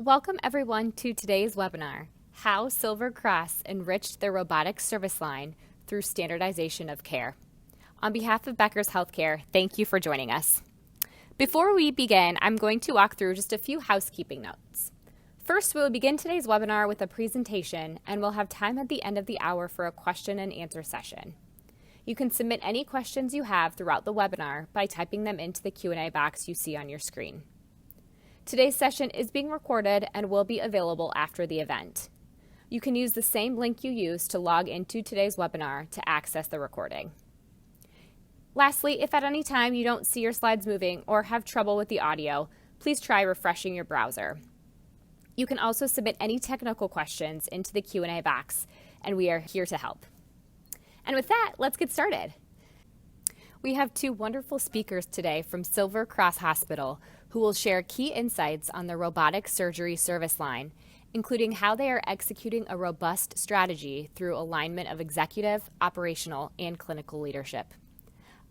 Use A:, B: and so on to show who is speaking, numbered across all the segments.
A: Welcome everyone to today's webinar, How Silver Cross Enriched their Robotics Service Line Through Standardization of Care. On behalf of Becker's Healthcare, thank you for joining us. Before we begin, I'm going to walk through just a few housekeeping notes. First, we'll begin today's webinar with a presentation, and we'll have time at the end of the hour for a question and answer session. You can submit any questions you have throughout the webinar by typing them into the Q&A box you see on your screen. Today's session is being recorded and will be available after the event. You can use the same link you used to log into today's webinar to access the recording. Lastly, if at any time you don't see your slides moving or have trouble with the audio, please try refreshing your browser. You can also submit any technical questions into the Q&A box, and we are here to help. And with that, let's get started. We have two wonderful speakers today from Silver Cross Hospital who will share key insights on the robotic surgery service line, including how they are executing a robust strategy through alignment of executive, operational, and clinical leadership.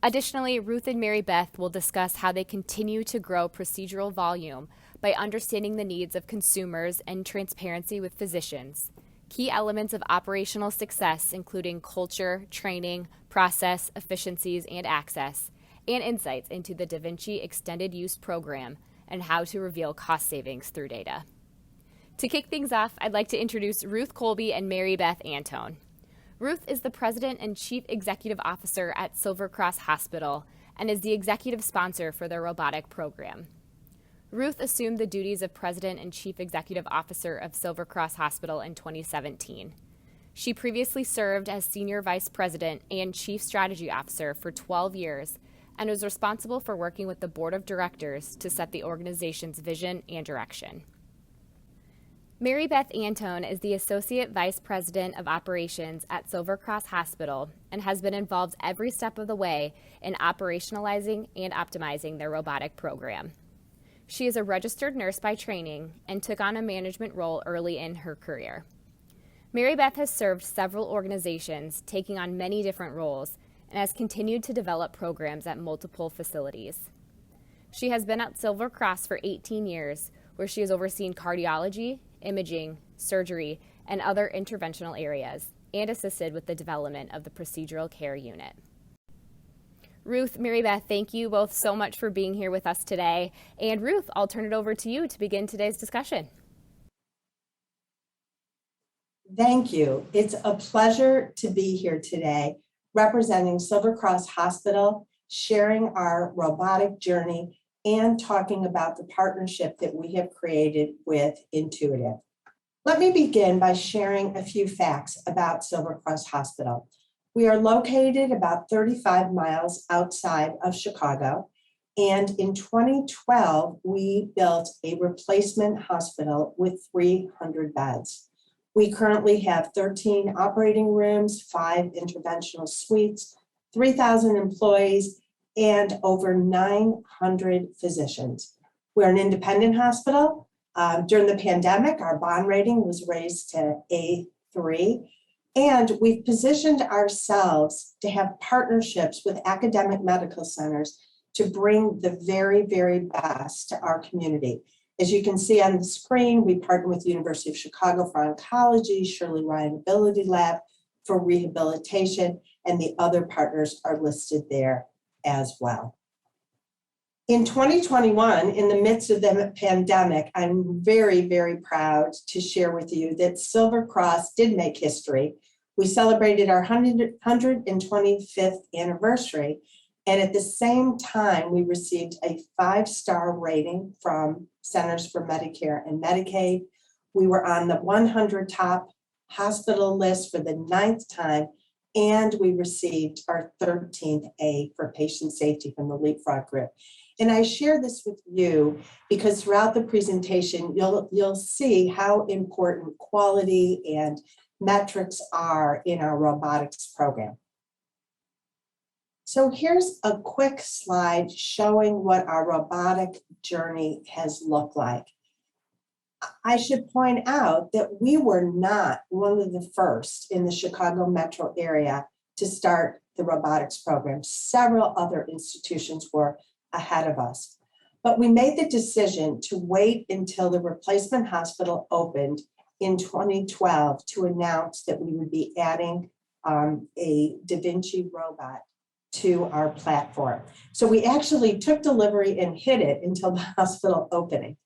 A: Additionally, Ruth and Mary Beth will discuss how they continue to grow procedural volume by understanding the needs of consumers and transparency with physicians. Key elements of operational success, including culture, training, process, efficiencies, and access, and insights into the Da Vinci Extended Use Program and how to reveal cost savings through data. To kick things off, I'd like to introduce Ruth Colby and Mary Beth Antone. Ruth is the President and Chief Executive Officer at Silver Cross Hospital and is the executive sponsor for their robotic program. Ruth assumed the duties of President and Chief Executive Officer of Silver Cross Hospital in 2017. She previously served as Senior Vice President and Chief Strategy Officer for 12 years and was responsible for working with the Board of Directors to set the organization's vision and direction. Mary Beth Antone is the Associate Vice President of Operations at Silver Cross Hospital and has been involved every step of the way in operationalizing and optimizing their robotic program. She is a registered nurse by training and took on a management role early in her career. Mary Beth has served several organizations, taking on many different roles, and has continued to develop programs at multiple facilities. She has been at Silver Cross for 18 years, where she has overseen cardiology, imaging, surgery, and other interventional areas, and assisted with the development of the procedural care unit. Ruth, Mary Beth, thank you both so much for being here with us today. And Ruth, I'll turn it over to you to begin today's discussion.
B: Thank you. It's a pleasure to be here today, representing Silver Cross Hospital, sharing our robotic journey, and talking about the partnership that we have created with Intuitive. Let me begin by sharing a few facts about Silver Cross Hospital. We are located about 35 miles outside of Chicago, and in 2012, we built a replacement hospital with 300 beds. We currently have 13 operating rooms, 5 interventional suites, 3,000 employees, and over 900 physicians. We're an independent hospital. During the pandemic, our bond rating was raised to A3. And we've positioned ourselves to have partnerships with academic medical centers to bring the very, very best to our community. As you can see on the screen, we partner with the University of Chicago for oncology, Shirley Ryan Ability Lab for rehabilitation, and the other partners are listed there as well. In 2021, in the midst of the pandemic, I'm very, very proud to share with you that Silver Cross did make history. We celebrated our 125th anniversary, and at the same time, we received a 5-star rating from Centers for Medicare and Medicaid. We were on the 100 top hospital list for the 9th time, and we received our 13th A for patient safety from the Leapfrog Group. And I share this with you because throughout the presentation, you'll see how important quality and metrics are in our robotics program. So here's a quick slide showing what our robotic journey has looked like. I should point out that we were not one of the first in the Chicago metro area to start the robotics program. Several other institutions were ahead of us. But we made the decision to wait until the replacement hospital opened in 2012 to announce that we would be adding a Da Vinci robot to our platform. So we actually took delivery and hid it until the hospital opening.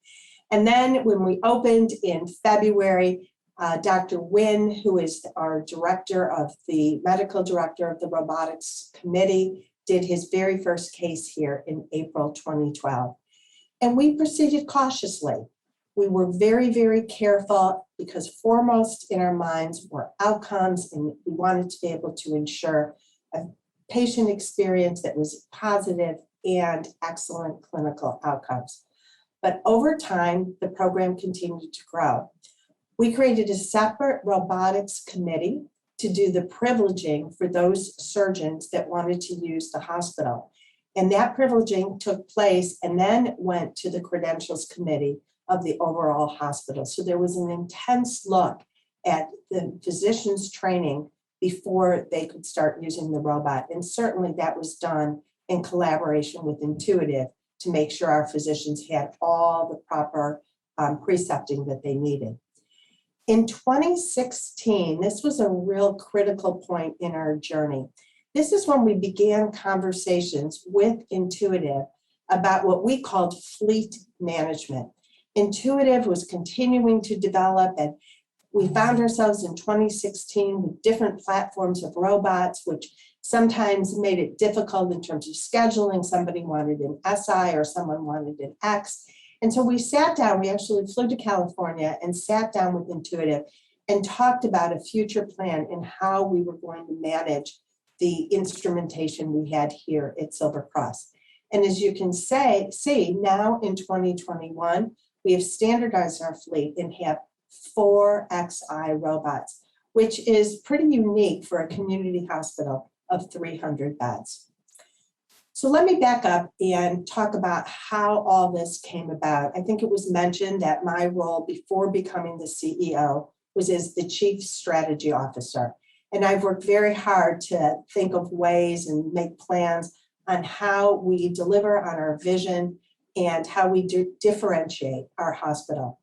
B: And then when we opened in February, Dr. Wynn, who is our medical director of the robotics committee, did his very first case here in April 2012. And we proceeded cautiously. We were very, very careful because foremost in our minds were outcomes, and we wanted to be able to ensure a patient experience that was positive and excellent clinical outcomes. But over time, the program continued to grow. We created a separate robotics committee to do the privileging for those surgeons that wanted to use the hospital. And that privileging took place and then went to the credentials committee of the overall hospital. So there was an intense look at the physicians' training before they could start using the robot. And certainly that was done in collaboration with Intuitive to make sure our physicians had all the proper precepting that they needed. In 2016, this was a real critical point in our journey. This is when we began conversations with Intuitive about what we called fleet management. Intuitive was continuing to develop, and we found ourselves in 2016 with different platforms of robots, which sometimes made it difficult in terms of scheduling. Somebody wanted an SI or someone wanted an X. And so we sat down, we actually flew to California and sat down with Intuitive and talked about a future plan and how we were going to manage the instrumentation we had here at Silver Cross. And as you can see, now in 2021, we have standardized our fleet and have 4 XI robots, which is pretty unique for a community hospital of 300 beds. So let me back up and talk about how all this came about. I think it was mentioned that my role before becoming the CEO was as the Chief Strategy Officer. And I've worked very hard to think of ways and make plans on how we deliver on our vision and how we differentiate our hospital.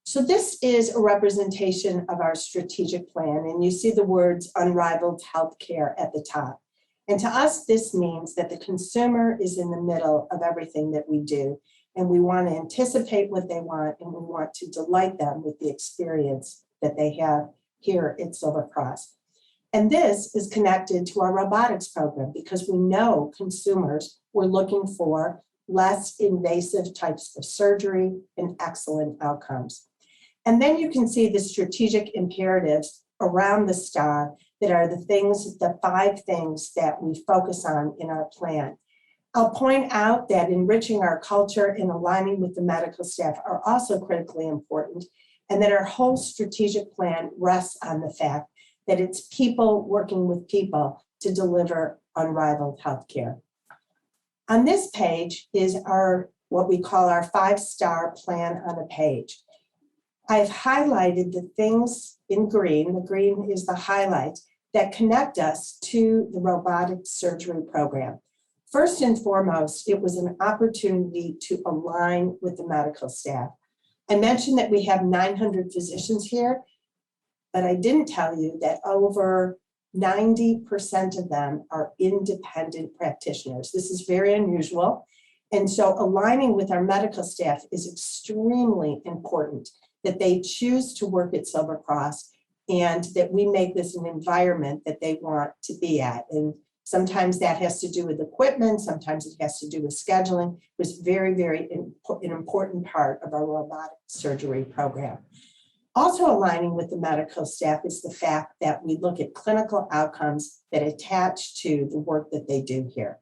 B: So this is a representation of our strategic plan, and you see the words unrivaled healthcare at the top. And to us, this means that the consumer is in the middle of everything that we do, and we want to anticipate what they want, and we want to delight them with the experience that they have here at Silver Cross. And this is connected to our robotics program because we know consumers were looking for less invasive types of surgery and excellent outcomes. And then you can see the strategic imperatives around the star that are the 5 things that we focus on in our plan. I'll point out that enriching our culture and aligning with the medical staff are also critically important, and that our whole strategic plan rests on the fact that it's people working with people to deliver unrivaled healthcare. On this page is what we call our 5-star plan on a page. I've highlighted the things in green. The green is the highlights that connect us to the robotic surgery program. First and foremost, it was an opportunity to align with the medical staff. I mentioned that we have 900 physicians here, but I didn't tell you that over 90% of them are independent practitioners. This is very unusual. And so aligning with our medical staff is extremely important, that they choose to work at Silver Cross and that we make this an environment that they want to be at. And sometimes that has to do with equipment, sometimes it has to do with scheduling. It was very, very an important part of our robotic surgery program. Also aligning with the medical staff is the fact that we look at clinical outcomes that attach to the work that they do here.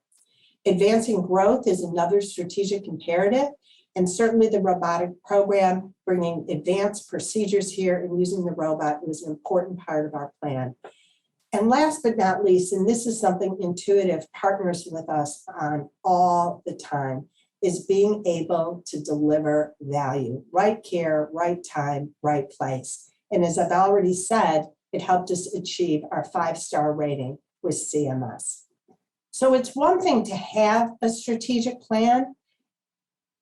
B: Advancing growth is another strategic imperative, and certainly the robotic program, bringing advanced procedures here and using the robot was an important part of our plan. And last but not least, and this is something Intuitive partners with us on all the time, is being able to deliver value, right care, right time, right place. And as I've already said, it helped us achieve our 5-star rating with CMS. So it's one thing to have a strategic plan,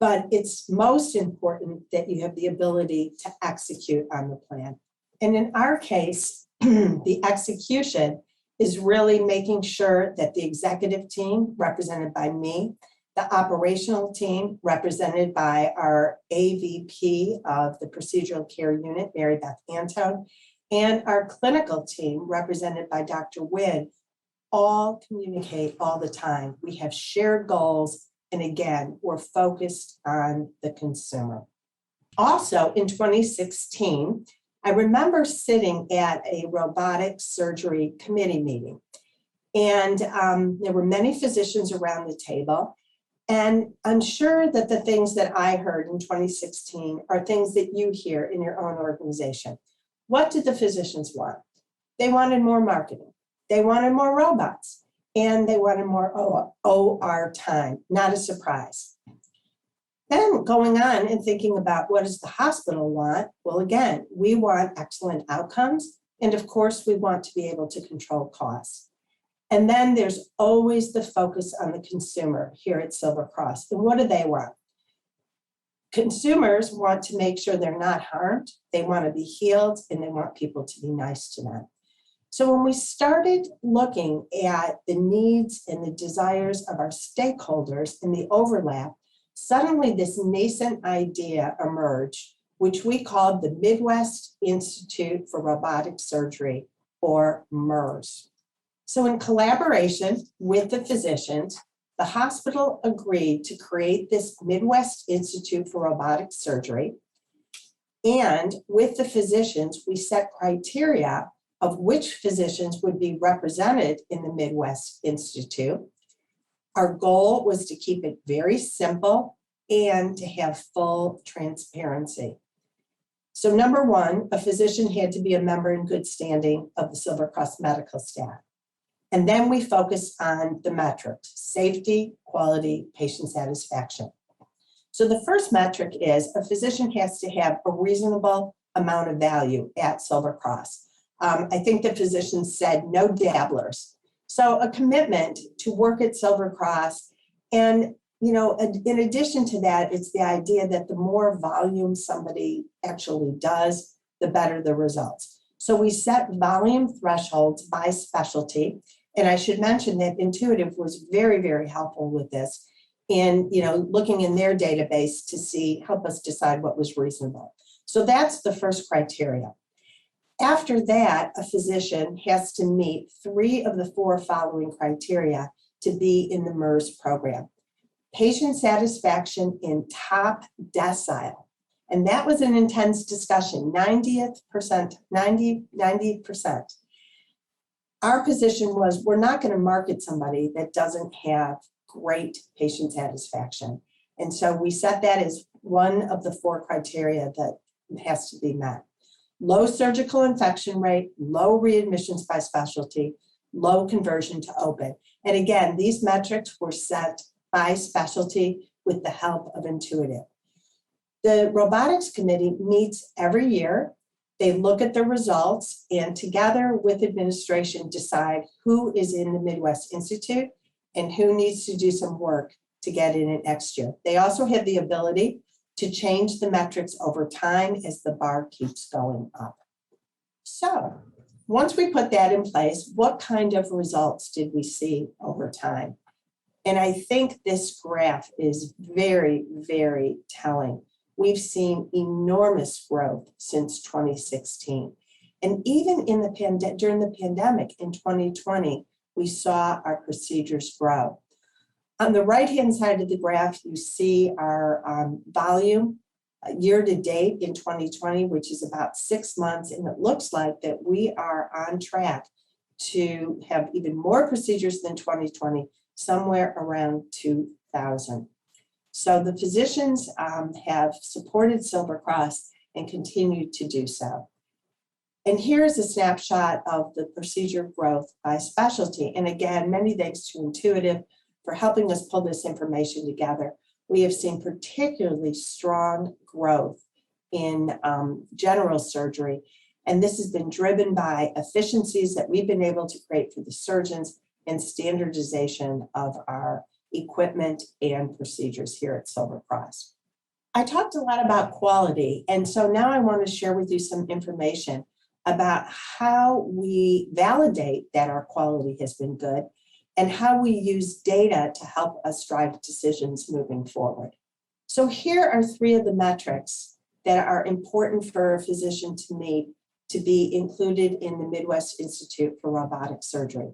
B: but it's most important that you have the ability to execute on the plan. And in our case, the execution is really making sure that the executive team, represented by me, the operational team, represented by our AVP of the Procedural Care Unit, Mary Beth Antone, and our clinical team, represented by Dr. Wynn, all communicate all the time. We have shared goals, and again, we're focused on the consumer. Also, in 2016, I remember sitting at a robotic surgery committee meeting, and there were many physicians around the table. And I'm sure that the things that I heard in 2016 are things that you hear in your own organization. What did the physicians want? They wanted more marketing. They wanted more robots, and they wanted more OR time. Not a surprise. Then going on and thinking about what does the hospital want? Well, again, we want excellent outcomes. And of course, we want to be able to control costs. And then there's always the focus on the consumer here at Silver Cross. And what do they want? Consumers want to make sure they're not harmed. They want to be healed, and they want people to be nice to them. So when we started looking at the needs and the desires of our stakeholders and the overlap, suddenly this nascent idea emerged, which we called the Midwest Institute for Robotic Surgery, or MERS. So in collaboration with the physicians, the hospital agreed to create this Midwest Institute for Robotic Surgery. And with the physicians, we set criteria of which physicians would be represented in the Midwest Institute. Our goal was to keep it very simple and to have full transparency. So number one, a physician had to be a member in good standing of the Silver Cross medical staff. And then we focus on the metrics: safety, quality, patient satisfaction. So the first metric is a physician has to have a reasonable amount of value at Silver Cross. I think the physicians said no dabblers. So a commitment to work at Silver Cross. And, you know, in addition to that, it's the idea that the more volume somebody actually does, the better the results. So we set volume thresholds by specialty. And I should mention that Intuitive was very, very helpful with this in, you know, looking in their database to help us decide what was reasonable. So that's the first criteria. After that, a physician has to meet 3 of the 4 following criteria to be in the MERS program. Patient satisfaction in top decile. And that was an intense discussion, 90%. Our position was, we're not going to market somebody that doesn't have great patient satisfaction. And so we set that as one of the 4 criteria that has to be met. Low surgical infection rate, low readmissions by specialty, low conversion to open. And again, these metrics were set by specialty with the help of Intuitive. The robotics committee meets every year. They look at the results and together with administration decide who is in the Midwest Institute and who needs to do some work to get in it next year. They also have the ability to change the metrics over time as the bar keeps going up. So once we put that in place, what kind of results did we see over time? And I think this graph is very, very telling. We've seen enormous growth since 2016. And even in during the pandemic in 2020, we saw our procedures grow. On the right-hand side of the graph, you see our volume year to date in 2020, which is about 6 months. And it looks like that we are on track to have even more procedures than 2020, somewhere around 2,000. So the physicians have supported Silver Cross and continue to do so. And here's a snapshot of the procedure growth by specialty. And again, many thanks to Intuitive for helping us pull this information together. We have seen particularly strong growth in general surgery. And this has been driven by efficiencies that we've been able to create for the surgeons and standardization of our equipment, and procedures here at Silver Cross. I talked a lot about quality, and so now I want to share with you some information about how we validate that our quality has been good and how we use data to help us drive decisions moving forward. So here are 3 of the metrics that are important for a physician to meet to be included in the Midwest Institute for Robotic Surgery.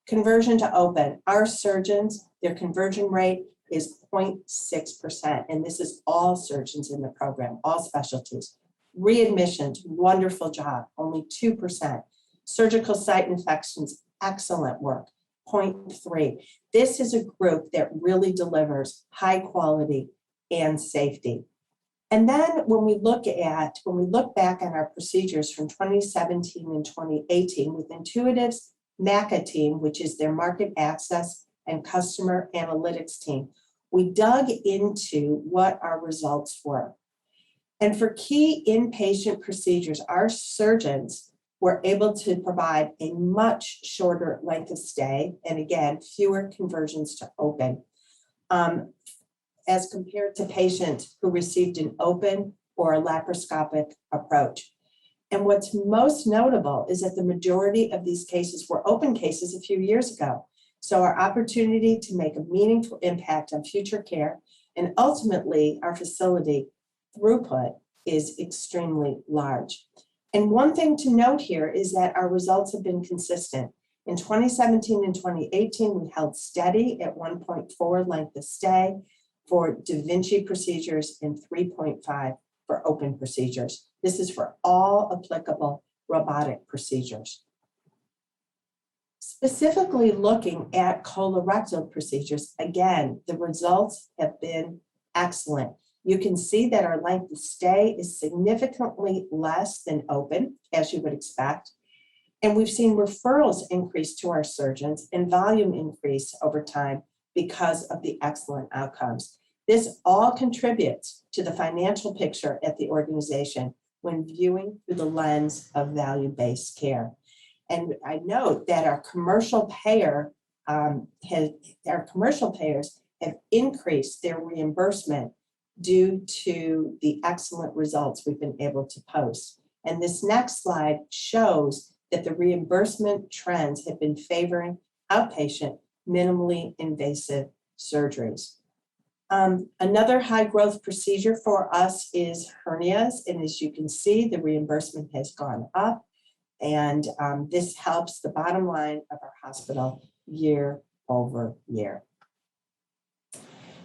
B: Conversion to open. Our surgeons, their conversion rate is 0.6%, and this is all surgeons in the program, all specialties. Readmissions, wonderful job, only 2%. Surgical site infections, excellent work, 0.3. This is a group that really delivers high quality and safety. And then when we look back on our procedures from 2017 and 2018 with Intuitive's MACA team, which is their market access and customer analytics team, we dug into what our results were. And for key inpatient procedures, our surgeons were able to provide a much shorter length of stay, and again, fewer conversions to open, as compared to patients who received an open or a laparoscopic approach. And what's most notable is that the majority of these cases were open cases a few years ago. So our opportunity to make a meaningful impact on future care and ultimately our facility throughput is extremely large. And one thing to note here is that our results have been consistent. In 2017 and 2018, we held steady at 1.4 length of stay for Da Vinci procedures and 3.5 for open procedures. This is for all applicable robotic procedures. Specifically looking at colorectal procedures, again, the results have been excellent. You can see that our length of stay is significantly less than open, as you would expect. And we've seen referrals increase to our surgeons and volume increase over time because of the excellent outcomes. This all contributes to the financial picture at the organization when viewing through the lens of value-based care. And I note that our commercial payers have increased their reimbursement due to the excellent results we've been able to post. And this next slide shows that the reimbursement trends have been favoring outpatient, minimally invasive surgeries. Another high growth procedure for us is hernias. And as you can see, the reimbursement has gone up. And this helps the bottom line of our hospital year over year.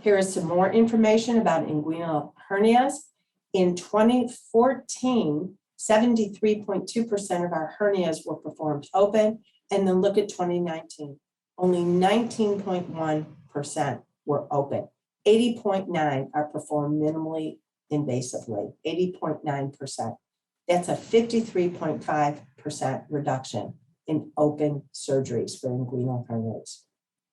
B: Here is some more information about inguinal hernias. In 2014, 73.2% of our hernias were performed open. And then look at 2019, only 19.1% were open. 80.9% are performed minimally invasively, 80.9%. That's a 53.5% reduction in open surgeries for inguinal hernias.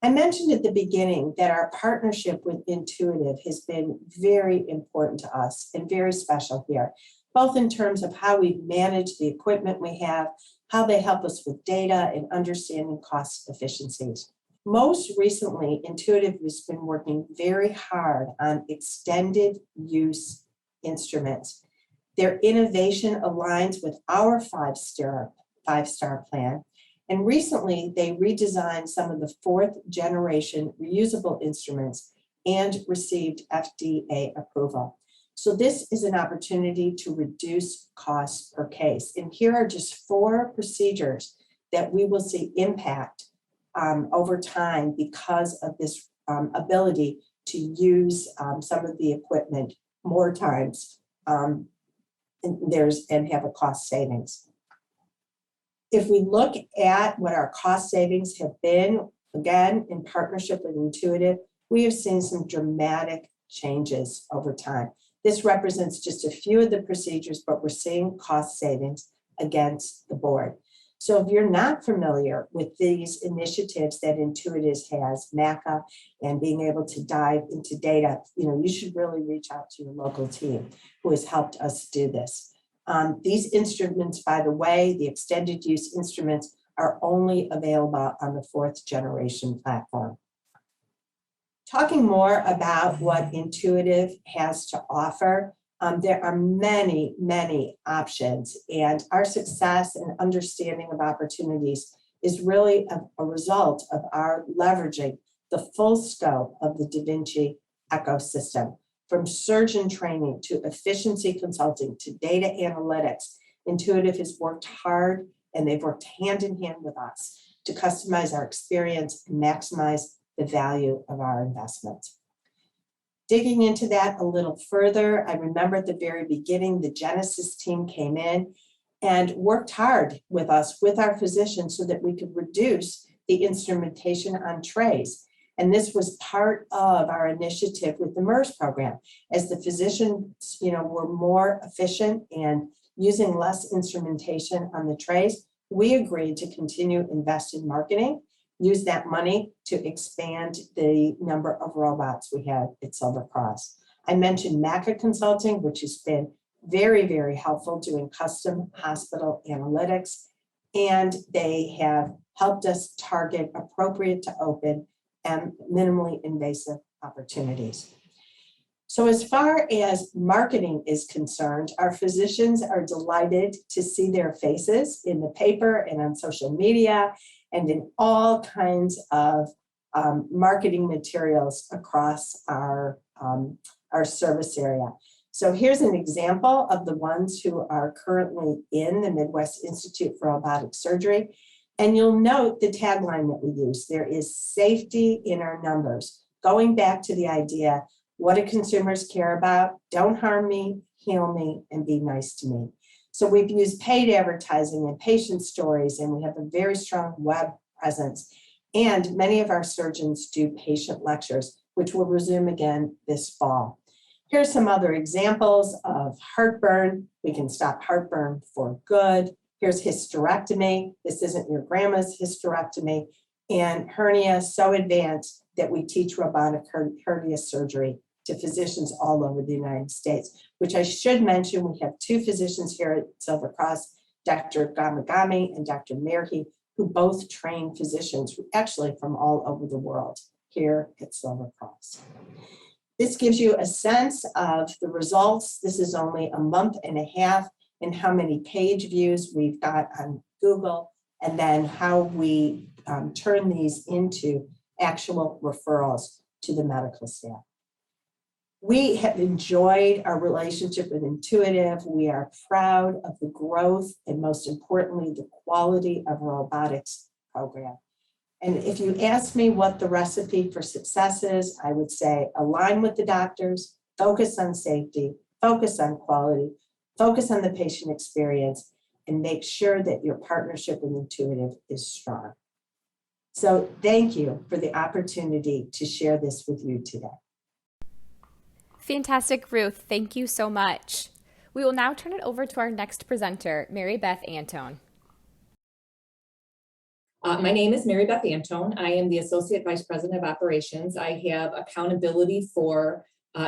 B: I mentioned at the beginning that our partnership with Intuitive has been very important to us and very special here, both in terms of how we manage the equipment we have, how they help us with data and understanding cost efficiencies. Most recently, Intuitive has been working very hard on extended use instruments. Their innovation aligns with our five-star plan. And recently, they redesigned some of the 4th generation reusable instruments and received FDA approval. So this is an opportunity to reduce costs per case. And here are just 4 procedures that we will see impact over time because of this ability to use some of the equipment more times and have a cost savings. If we look at what our cost savings have been, again, in partnership with Intuitive, we have seen some dramatic changes over time. This represents just a few of the procedures, but we're seeing cost savings against the board. So if you're not familiar with these initiatives that Intuitive has, MACA, and being able to dive into data, you should really reach out to your local team who has helped us do this. These instruments, by the way, the extended use instruments are only available on the 4th generation platform. Talking more about what Intuitive has to offer, there are many, many options, and our success and understanding of opportunities is really a result of our leveraging the full scope of the Da Vinci ecosystem, from surgeon training to efficiency consulting to data analytics. Intuitive has worked hard, and they've worked hand in hand with us to customize our experience and maximize the value of our investments. Digging into that a little further, I remember at the very beginning, the Genesis team came in and worked hard with us, with our physicians, so that we could reduce the instrumentation on trays. And this was part of our initiative with the MERS program. As the physicians, were more efficient and using less instrumentation on the trays, we agreed to continue invest in marketing, use that money to expand the number of robots we have at Silver Cross. I mentioned MACA Consulting, which has been very, very helpful doing custom hospital analytics, and they have helped us target appropriate to open and minimally invasive opportunities. So as far as marketing is concerned, our physicians are delighted to see their faces in the paper and on social media and in all kinds of marketing materials across our service area. So here's an example of the ones who are currently in the Midwest Institute for Robotic Surgery. And you'll note the tagline that we use. There is safety in our numbers. Going back to the idea, what do consumers care about? Don't harm me, heal me, and be nice to me. So we've used paid advertising and patient stories, and we have a very strong web presence. And many of our surgeons do patient lectures, which will resume again this fall. Here's some other examples of heartburn. We can stop heartburn for good. Here's hysterectomy. This isn't your grandma's hysterectomy. And hernia so advanced that we teach robotic hernia surgery to physicians all over the United States, which I should mention, we have two physicians here at Silver Cross, Dr. Gamagami and Dr. Merhi, who both train physicians actually from all over the world here at Silver Cross. This gives you a sense of the results. This is only a month and a half, and how many page views we've got on Google, and then how we turn these into actual referrals to the medical staff. We have enjoyed our relationship with Intuitive. We are proud of the growth and, most importantly, the quality of our robotics program. And if you ask me what the recipe for success is, I would say align with the doctors, focus on safety, focus on quality, focus on the patient experience, and make sure that your partnership with Intuitive is strong. So thank you for the opportunity to share this with you today.
A: Fantastic, Ruth. Thank you so much. We will now turn it over to our next presenter, Mary Beth Antone.
C: My name is Mary Beth Antone. I am the Associate Vice President of Operations. I have accountability for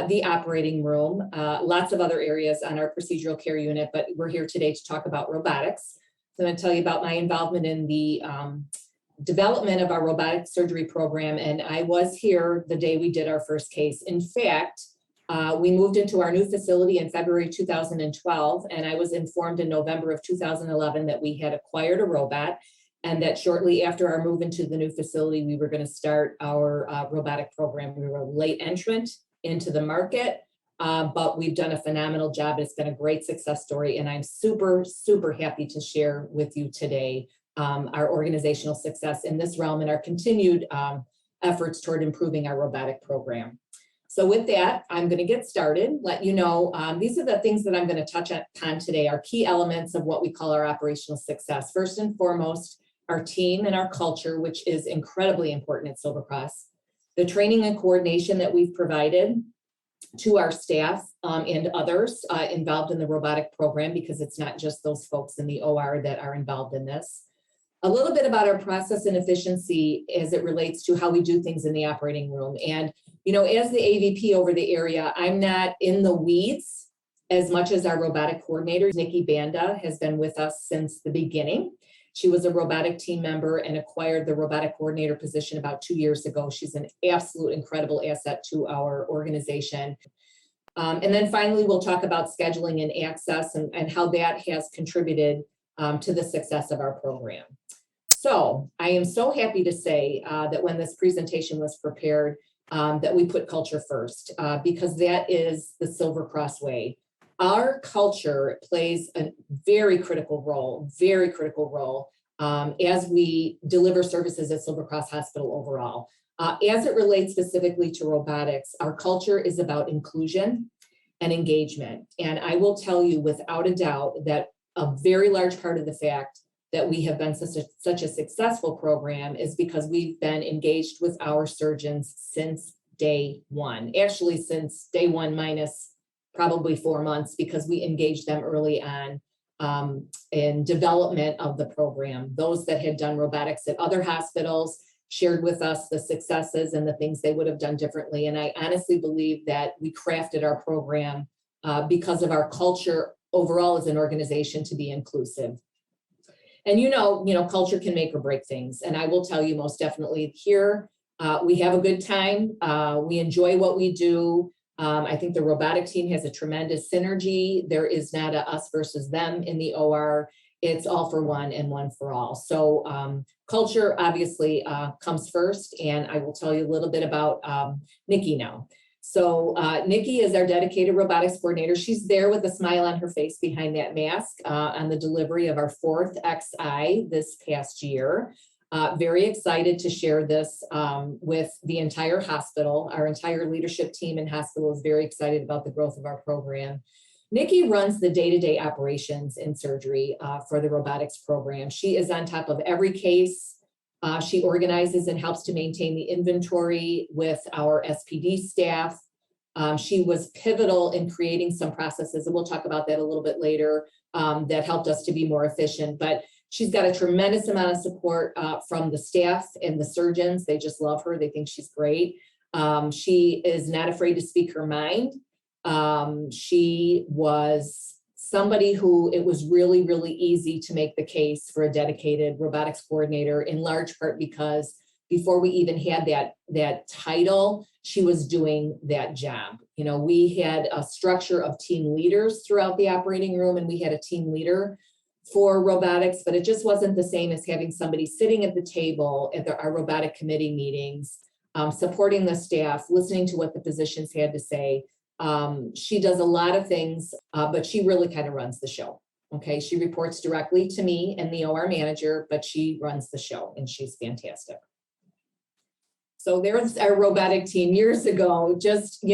C: the operating room, lots of other areas on our procedural care unit, but we're here today to talk about robotics. So I'm going to tell you about my involvement in the development of our robotic surgery program, and I was here the day we did our first case. In fact, we moved into our new facility in February 2012, and I was informed in November of 2011 that we had acquired a robot, and that shortly after our move into the new facility, we were going to start our robotic program. We were a late entrant into the market, but we've done a phenomenal job. It's been a great success story, and I'm super, super happy to share with you today our organizational success in this realm and our continued efforts toward improving our robotic program. So with that, I'm going to get started, let you know, these are the things that I'm going to touch upon today, our key elements of what we call our operational success. First and foremost, our team and our culture, which is incredibly important at Silver Cross. The training and coordination that we've provided to our staff and others involved in the robotic program, because it's not just those folks in the OR that are involved in this. A little bit about our process and efficiency as it relates to how we do things in the operating room. And, you know, as the AVP over the area, I'm not in the weeds as much as our robotic coordinator, Nikki Banda, has been with us since the beginning. She was a robotic team member and acquired the robotic coordinator position about 2 years ago. She's an absolute incredible asset to our organization. And then finally, we'll talk about scheduling and access and how that has contributed to the success of our program. So I am so happy to say that when this presentation was prepared, that we put culture first, because that is the Silver Cross way. Our culture plays a very critical role as we deliver services at Silver Cross Hospital overall. As it relates specifically to robotics, our culture is about inclusion and engagement. And I will tell you without a doubt that a very large part of the fact that we have been such a successful program is because we've been engaged with our surgeons since day one. Actually, since day one minus probably 4 months, because we engaged them early on in development of the program. Those that had done robotics at other hospitals shared with us the successes and the things they would have done differently. And I honestly believe that we crafted our program because of our culture overall as an organization to be inclusive. And you know, culture can make or break things. And I will tell you most definitely here, we have a good time. We enjoy what we do. I think the robotic team has a tremendous synergy. There is not a us versus them in the OR. It's all for one and one for all. So culture obviously comes first. And I will tell you a little bit about Nikki now. So Nikki is our dedicated robotics coordinator. She's there with a smile on her face behind that mask on the delivery of our 4th XI this past year. Very excited to share this with the entire hospital. Our entire leadership team in hospital is very excited about the growth of our program. Nikki runs the day-to-day operations in surgery for the robotics program. She is on top of every case. She organizes and helps to maintain the inventory with our SPD staff. She was pivotal in creating some processes, and we'll talk about that a little bit later, that helped us to be more efficient. But she's got a tremendous amount of support from the staff and the surgeons. They just love her. They think she's great. She is not afraid to speak her mind. She was somebody who it was really, really easy to make the case for a dedicated robotics coordinator, in large part because before we even had that title, she was doing that job. You know, we had a structure of team leaders throughout the operating room, and we had a team leader for robotics, but it just wasn't the same as having somebody sitting at the table at our robotic committee meetings, supporting the staff, listening to what the physicians had to say. She does a lot of things, but she really kind of runs the show. Okay, she reports directly to me and the OR manager, but she runs the show and she's fantastic. So there's our robotic team years ago. Just,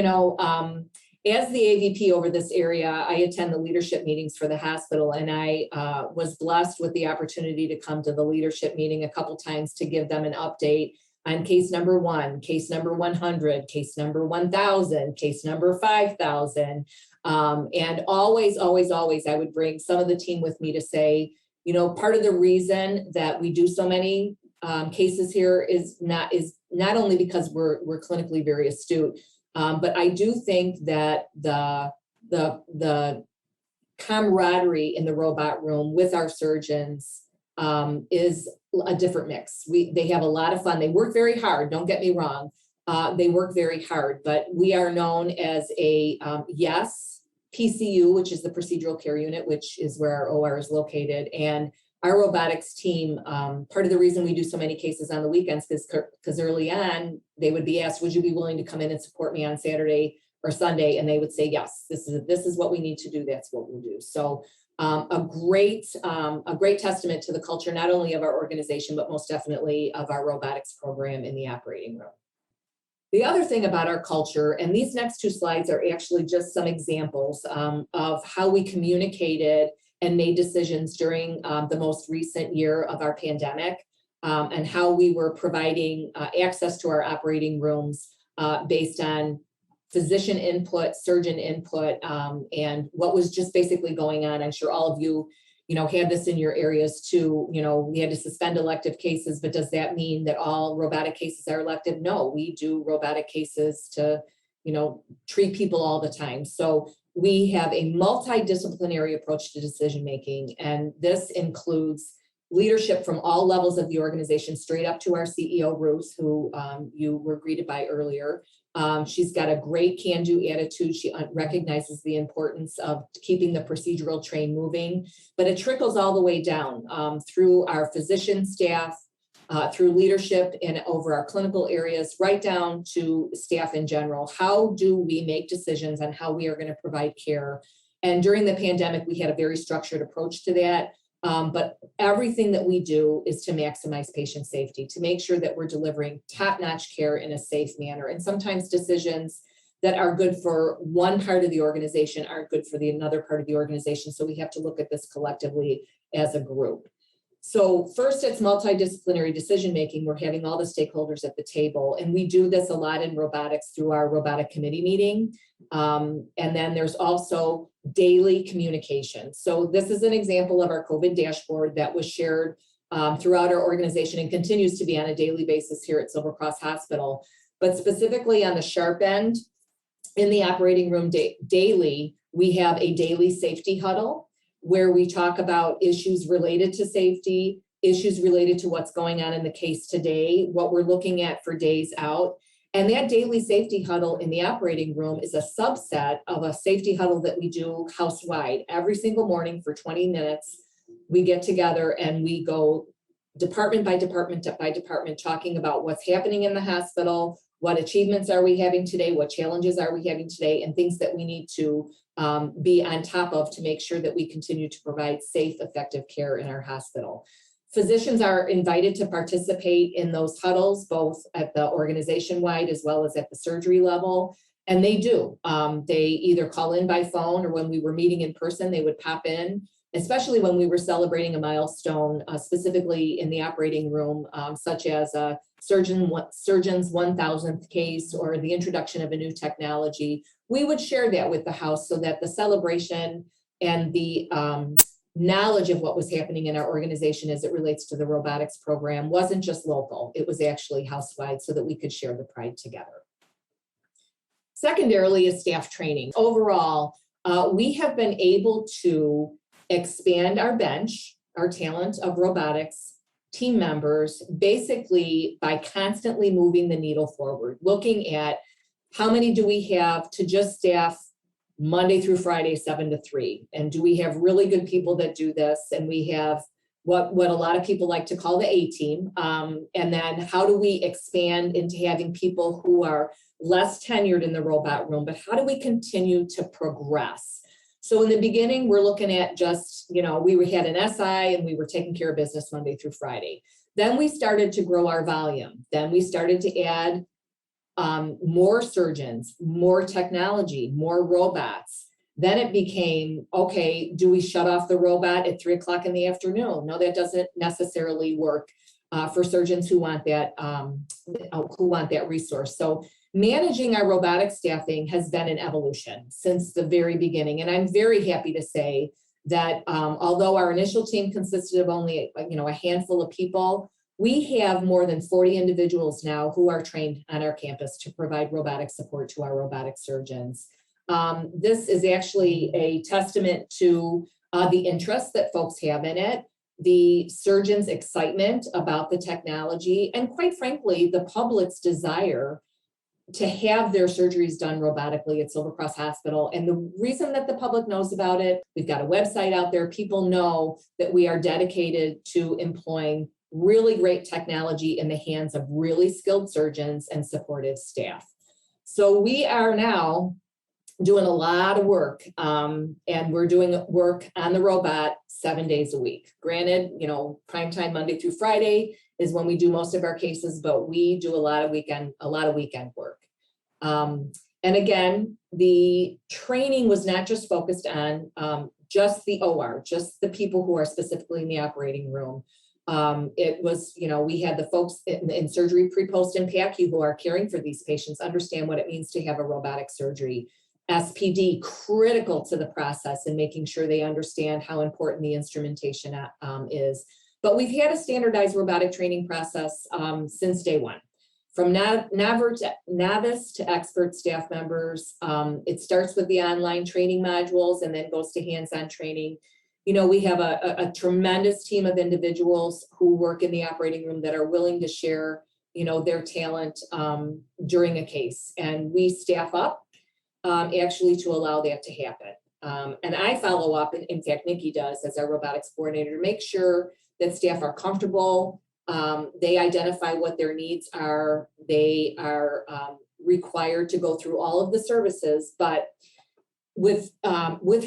C: as the AVP over this area, I attend the leadership meetings for the hospital, and I was blessed with the opportunity to come to the leadership meeting a couple times to give them an update on case number 1, case number 100, case number 1000, case number 5000. And always, I would bring some of the team with me to say, part of the reason that we do so many cases here is not only because we're clinically very astute, but I do think that the camaraderie in the robot room with our surgeons is a different mix. They have a lot of fun. They work very hard. Don't get me wrong. They work very hard, but we are known as a PCU, which is the procedural care unit, which is where our OR is located. And our robotics team, part of the reason we do so many cases on the weekends is because early on they would be asked, would you be willing to come in and support me on Saturday or Sunday? And they would say, yes, this is what we need to do. That's what we'll do. So a great testament to the culture, not only of our organization, but most definitely of our robotics program in the operating room. The other thing about our culture, and these next 2 slides are actually just some examples of how we communicated and made decisions during the most recent year of our pandemic, and how we were providing access to our operating rooms based on physician input, surgeon input, and what was just basically going on. I'm sure all of you, had this in your areas too. We had to suspend elective cases, but does that mean that all robotic cases are elective? No, we do robotic cases to, treat people all the time. So we have a multidisciplinary approach to decision-making, and this includes leadership from all levels of the organization, straight up to our CEO, Ruth, who you were greeted by earlier. She's got a great can-do attitude. She recognizes the importance of keeping the procedural train moving, but it trickles all the way down through our physician staff, through leadership and over our clinical areas, right down to staff in general. How do we make decisions on how we are going to provide care? And during the pandemic, we had a very structured approach to that. But everything that we do is to maximize patient safety, to make sure that we're delivering top-notch care in a safe manner. And sometimes decisions that are good for one part of the organization aren't good for the another part of the organization. So we have to look at this collectively as a group. So first, it's multidisciplinary decision-making. We're having all the stakeholders at the table, and we do this a lot in robotics through our robotic committee meeting. And then there's also daily communication. So this is an example of our COVID dashboard that was shared throughout our organization and continues to be on a daily basis here at Silver Cross Hospital. But specifically on the sharp end, in the operating room daily, we have a daily safety huddle where we talk about issues related to safety, issues related to what's going on in the case today, what we're looking at for days out. And that daily safety huddle in the operating room is a subset of a safety huddle that we do house-wide. Every single morning for 20 minutes, we get together and we go department by department talking about what's happening in the hospital, what achievements are we having today, what challenges are we having today, and things that we need to be on top of to make sure that we continue to provide safe, effective care in our hospital. Physicians are invited to participate in those huddles, both at the organization-wide as well as at the surgery level, and they do. They either call in by phone, or when we were meeting in person, they would pop in, especially when we were celebrating a milestone, specifically in the operating room, such as a surgeon's 1,000th case or the introduction of a new technology. We would share that with the house so that the celebration and the knowledge of what was happening in our organization as it relates to the robotics program wasn't just local, it was actually house-wide so that we could share the pride together. Secondarily is staff training. Overall, we have been able to expand our bench, our talent of robotics team members, basically by constantly moving the needle forward, looking at how many do we have to just staff Monday through Friday, 7 to 3? And do we have really good people that do this? And we have what a lot of people like to call the A team. And then how do we expand into having people who are less tenured in the robot room, but how do we continue to progress? So in the beginning, we're looking at just, we had an SI and we were taking care of business Monday through Friday. Then we started to grow our volume. Then we started to add more surgeons, more technology, more robots. Then it became, okay, do we shut off the robot at 3 o'clock in the afternoon? No, that doesn't necessarily work for surgeons who want that resource. So managing our robotic staffing has been an evolution since the very beginning. And I'm very happy to say that although our initial team consisted of only a handful of people, we have more than 40 individuals now who are trained on our campus to provide robotic support to our robotic surgeons. This is actually a testament to the interest that folks have in it, the surgeons' excitement about the technology, and quite frankly, the public's desire to have their surgeries done robotically at Silver Cross Hospital. And the reason that the public knows about it, we've got a website out there. People know that we are dedicated to employing really great technology in the hands of really skilled surgeons and supportive staff. So we are now doing a lot of work, and we're doing work on the robot 7 days a week. Granted, prime time Monday through Friday is when we do most of our cases, but we do a lot of weekend work. And again, the training was not just focused on just the OR, just the people who are specifically in the operating room. It was, we had the folks in surgery, pre-post, and PACU who are caring for these patients understand what it means to have a robotic surgery. SPD, critical to the process and making sure they understand how important the instrumentation is. But we've had a standardized robotic training process since day one. From novice to expert staff members, it starts with the online training modules and then goes to hands-on training. We have a tremendous team of individuals who work in the operating room that are willing to share, their talent during a case. And we staff up actually to allow that to happen. And I follow up, in fact, Nikki does as our robotics coordinator, to make sure that staff are comfortable. They identify what their needs are. They are required to go through all of the services, but with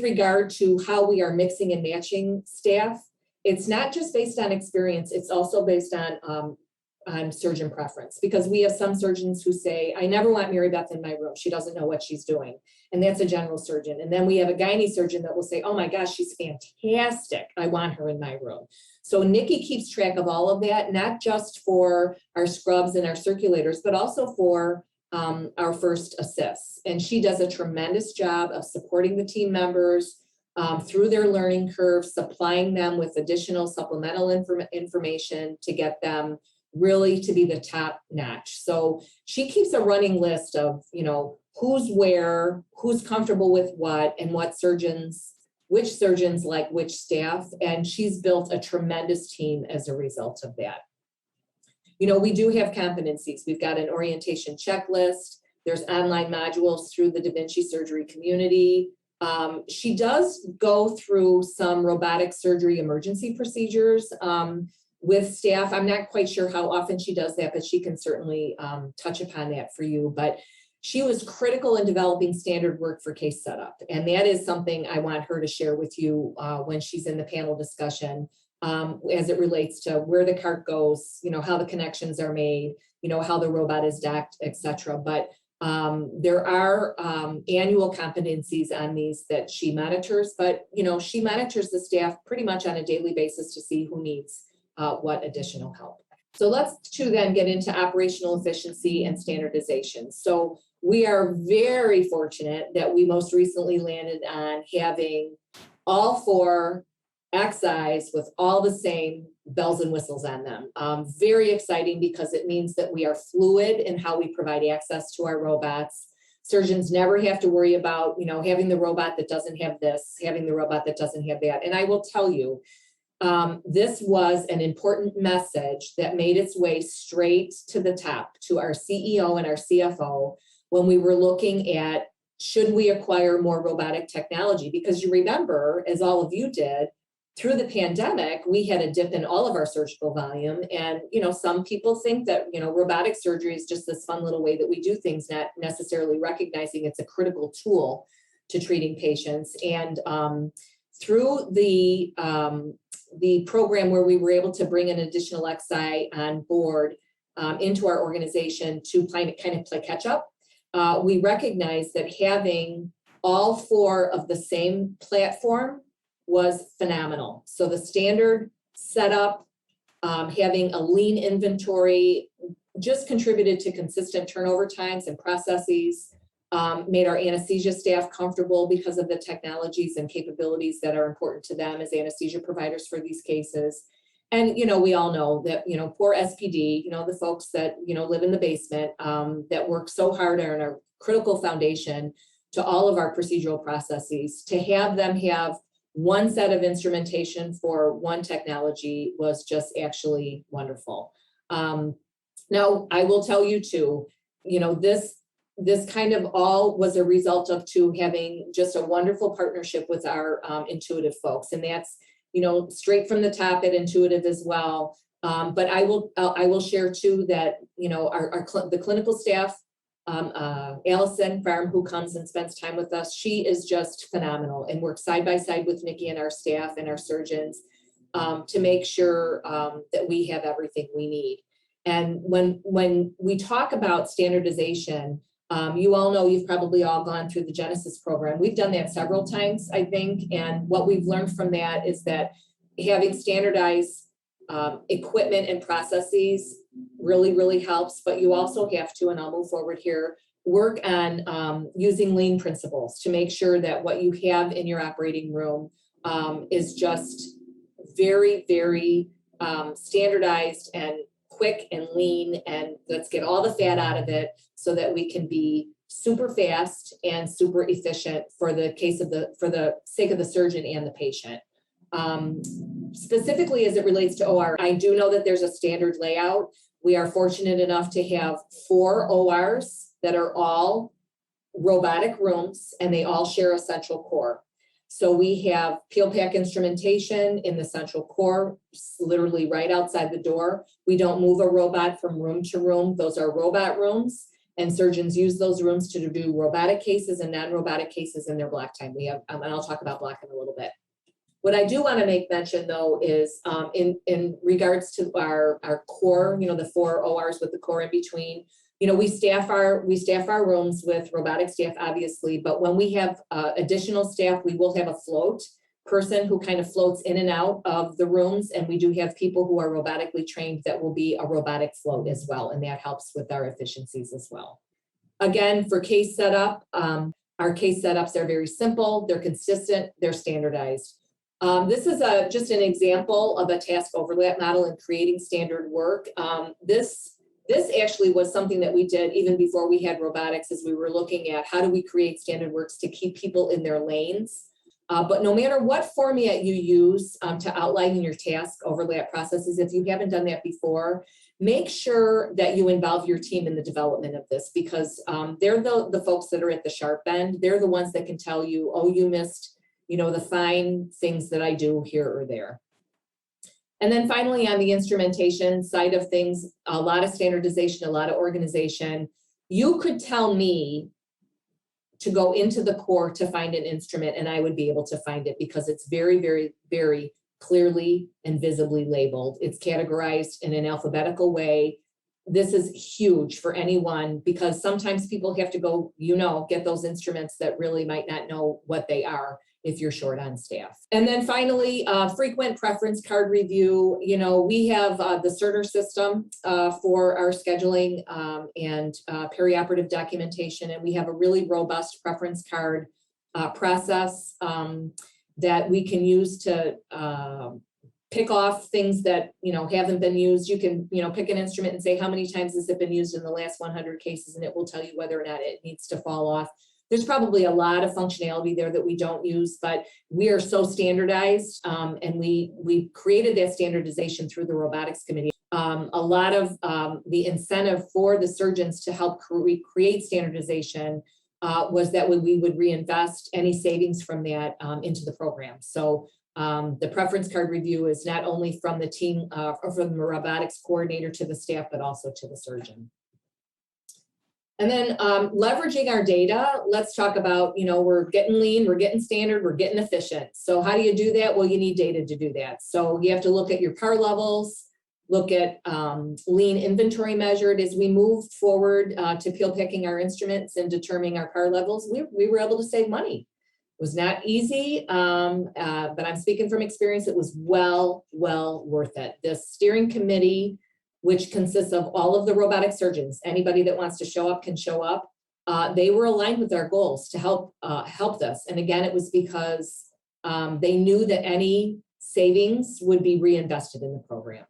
C: regard to how we are mixing and matching staff, it's not just based on experience, it's also based on surgeon preference, because we have some surgeons who say, I never want Mary Beth in my room. She doesn't know what she's doing. And that's a general surgeon. And then we have a gynae surgeon that will say, oh my gosh, she's fantastic. I want her in my room. So Nikki keeps track of all of that, not just for our scrubs and our circulators, but also for our first assists. And she does a tremendous job of supporting the team members through their learning curve, supplying them with additional supplemental information to get them really to be the top notch. So she keeps a running list of, who's where, who's comfortable with what, and which surgeons like which staff. And she's built a tremendous team as a result of that. We do have competencies. We've got an orientation checklist. There's online modules through the Da Vinci surgery community. She does go through some robotic surgery emergency procedures with staff. I'm not quite sure how often she does that, but she can certainly touch upon that for you. But she was critical in developing standard work for case setup. And that is something I want her to share with you when she's in the panel discussion. As it relates to where the cart goes, how the connections are made, how the robot is docked, etc. But there are annual competencies on these that she monitors, but she monitors the staff pretty much on a daily basis to see who needs what additional help. So let's then get into operational efficiency and standardization. So we are very fortunate that we most recently landed on having all 4 XIs with all the same bells and whistles on them. Very exciting, because it means that we are fluid in how we provide access to our robots. Surgeons never have to worry about, having the robot that doesn't have this, having the robot that doesn't have that. And I will tell you, this was an important message that made its way straight to the top, to our CEO and our CFO, when we were looking at, should we acquire more robotic technology? Because you remember, as all of you did, through the pandemic, we had a dip in all of our surgical volume. And, some people think that, robotic surgery is just this fun little way that we do things, not necessarily recognizing it's a critical tool to treating patients. And through the program where we were able to bring an additional XI on board into our organization to kind of play catch up, we recognized that having all 4 of the same platform was phenomenal. So the standard setup, having a lean inventory, just contributed to consistent turnover times and processes, made our anesthesia staff comfortable because of the technologies and capabilities that are important to them as anesthesia providers for these cases. And, we all know that, poor SPD, the folks that, live in the basement, that work so hard on a critical foundation to all of our procedural processes, to have them have one set of instrumentation for one technology was just actually wonderful. Now, I will tell you too, this kind of all was a result of having just a wonderful partnership with our Intuitive folks. And that's, straight from the top at Intuitive as well. But I will share too that, the clinical staff, Allison Farm, who comes and spends time with us, she is just phenomenal and works side by side with Nikki and our staff and our surgeons to make sure that we have everything we need. And when we talk about standardization, you all know, you've probably all gone through the Genesis program. We've done that several times, I think. And what we've learned from that is that having standardized equipment and processes really, really helps. But you also have to, and I'll move forward here, work on using lean principles to make sure that what you have in your operating room is just very, very standardized and quick and lean, and let's get all the fat out of it so that we can be super fast and super efficient for the sake of the surgeon and the patient. Specifically as it relates to OR, I do know that there's a standard layout. We are fortunate enough to have 4 ORs that are all robotic rooms, and they all share a central core. So we have peel pack instrumentation in the central core, literally right outside the door. We don't move a robot from room to room. Those are robot rooms, and surgeons use those rooms to do robotic cases and non-robotic cases in their block time. We have, and I'll talk about block in a little bit. What I do want to make mention though is in regards to our core, the 4 ORs with the core in between, we staff our rooms with robotic staff, obviously, but when we have additional staff, we will have a float person who kind of floats in and out of the rooms. And we do have people who are robotically trained that will be a robotic float as well. And that helps with our efficiencies as well. Again, for case setup, our case setups are very simple. They're consistent. They're standardized. This is just an example of a task overlap model in creating standard work. This actually was something that we did even before we had robotics, as we were looking at how do we create standard works to keep people in their lanes. But no matter what format you use to outline your task overlap processes, if you haven't done that before, make sure that you involve your team in the development of this, because they're the folks that are at the sharp end. They're the ones that can tell you, oh, you missed the fine things that I do here or there. And then finally, on the instrumentation side of things, a lot of standardization, a lot of organization. You could tell me to go into the core to find an instrument, and I would be able to find it because it's very, very, very clearly and visibly labeled. It's categorized in an alphabetical way. This is huge for anyone because sometimes people have to go, get those instruments that really might not know what they are if you're short on staff. And then finally, frequent preference card review. We have the Cerner system for our scheduling and perioperative documentation, and we have a really robust preference card process that we can use to pick off things that haven't been used. You can pick an instrument and say how many times has it been used in the last 100 cases, and it will tell you whether or not it needs to fall off. There's probably a lot of functionality there that we don't use, but we are so standardized, and we created that standardization through the robotics committee. A lot of the incentive for the surgeons to help create standardization was that we would reinvest any savings from that into the program. So the preference card review is not only from the team or from the robotics coordinator to the staff, but also to the surgeon. And then leveraging our data, let's talk about, we're getting lean, we're getting standard, we're getting efficient. So how do you do that? Well, you need data to do that. So you have to look at your par levels, look at lean inventory measured. As we moved forward to peel picking our instruments and determining our par levels, we were able to save money. It was not easy, but I'm speaking from experience. It was well worth it. The steering committee, which consists of all of the robotic surgeons, anybody that wants to show up can show up. They were aligned with our goals to help this. And again, it was because they knew that any savings would be reinvested in the program.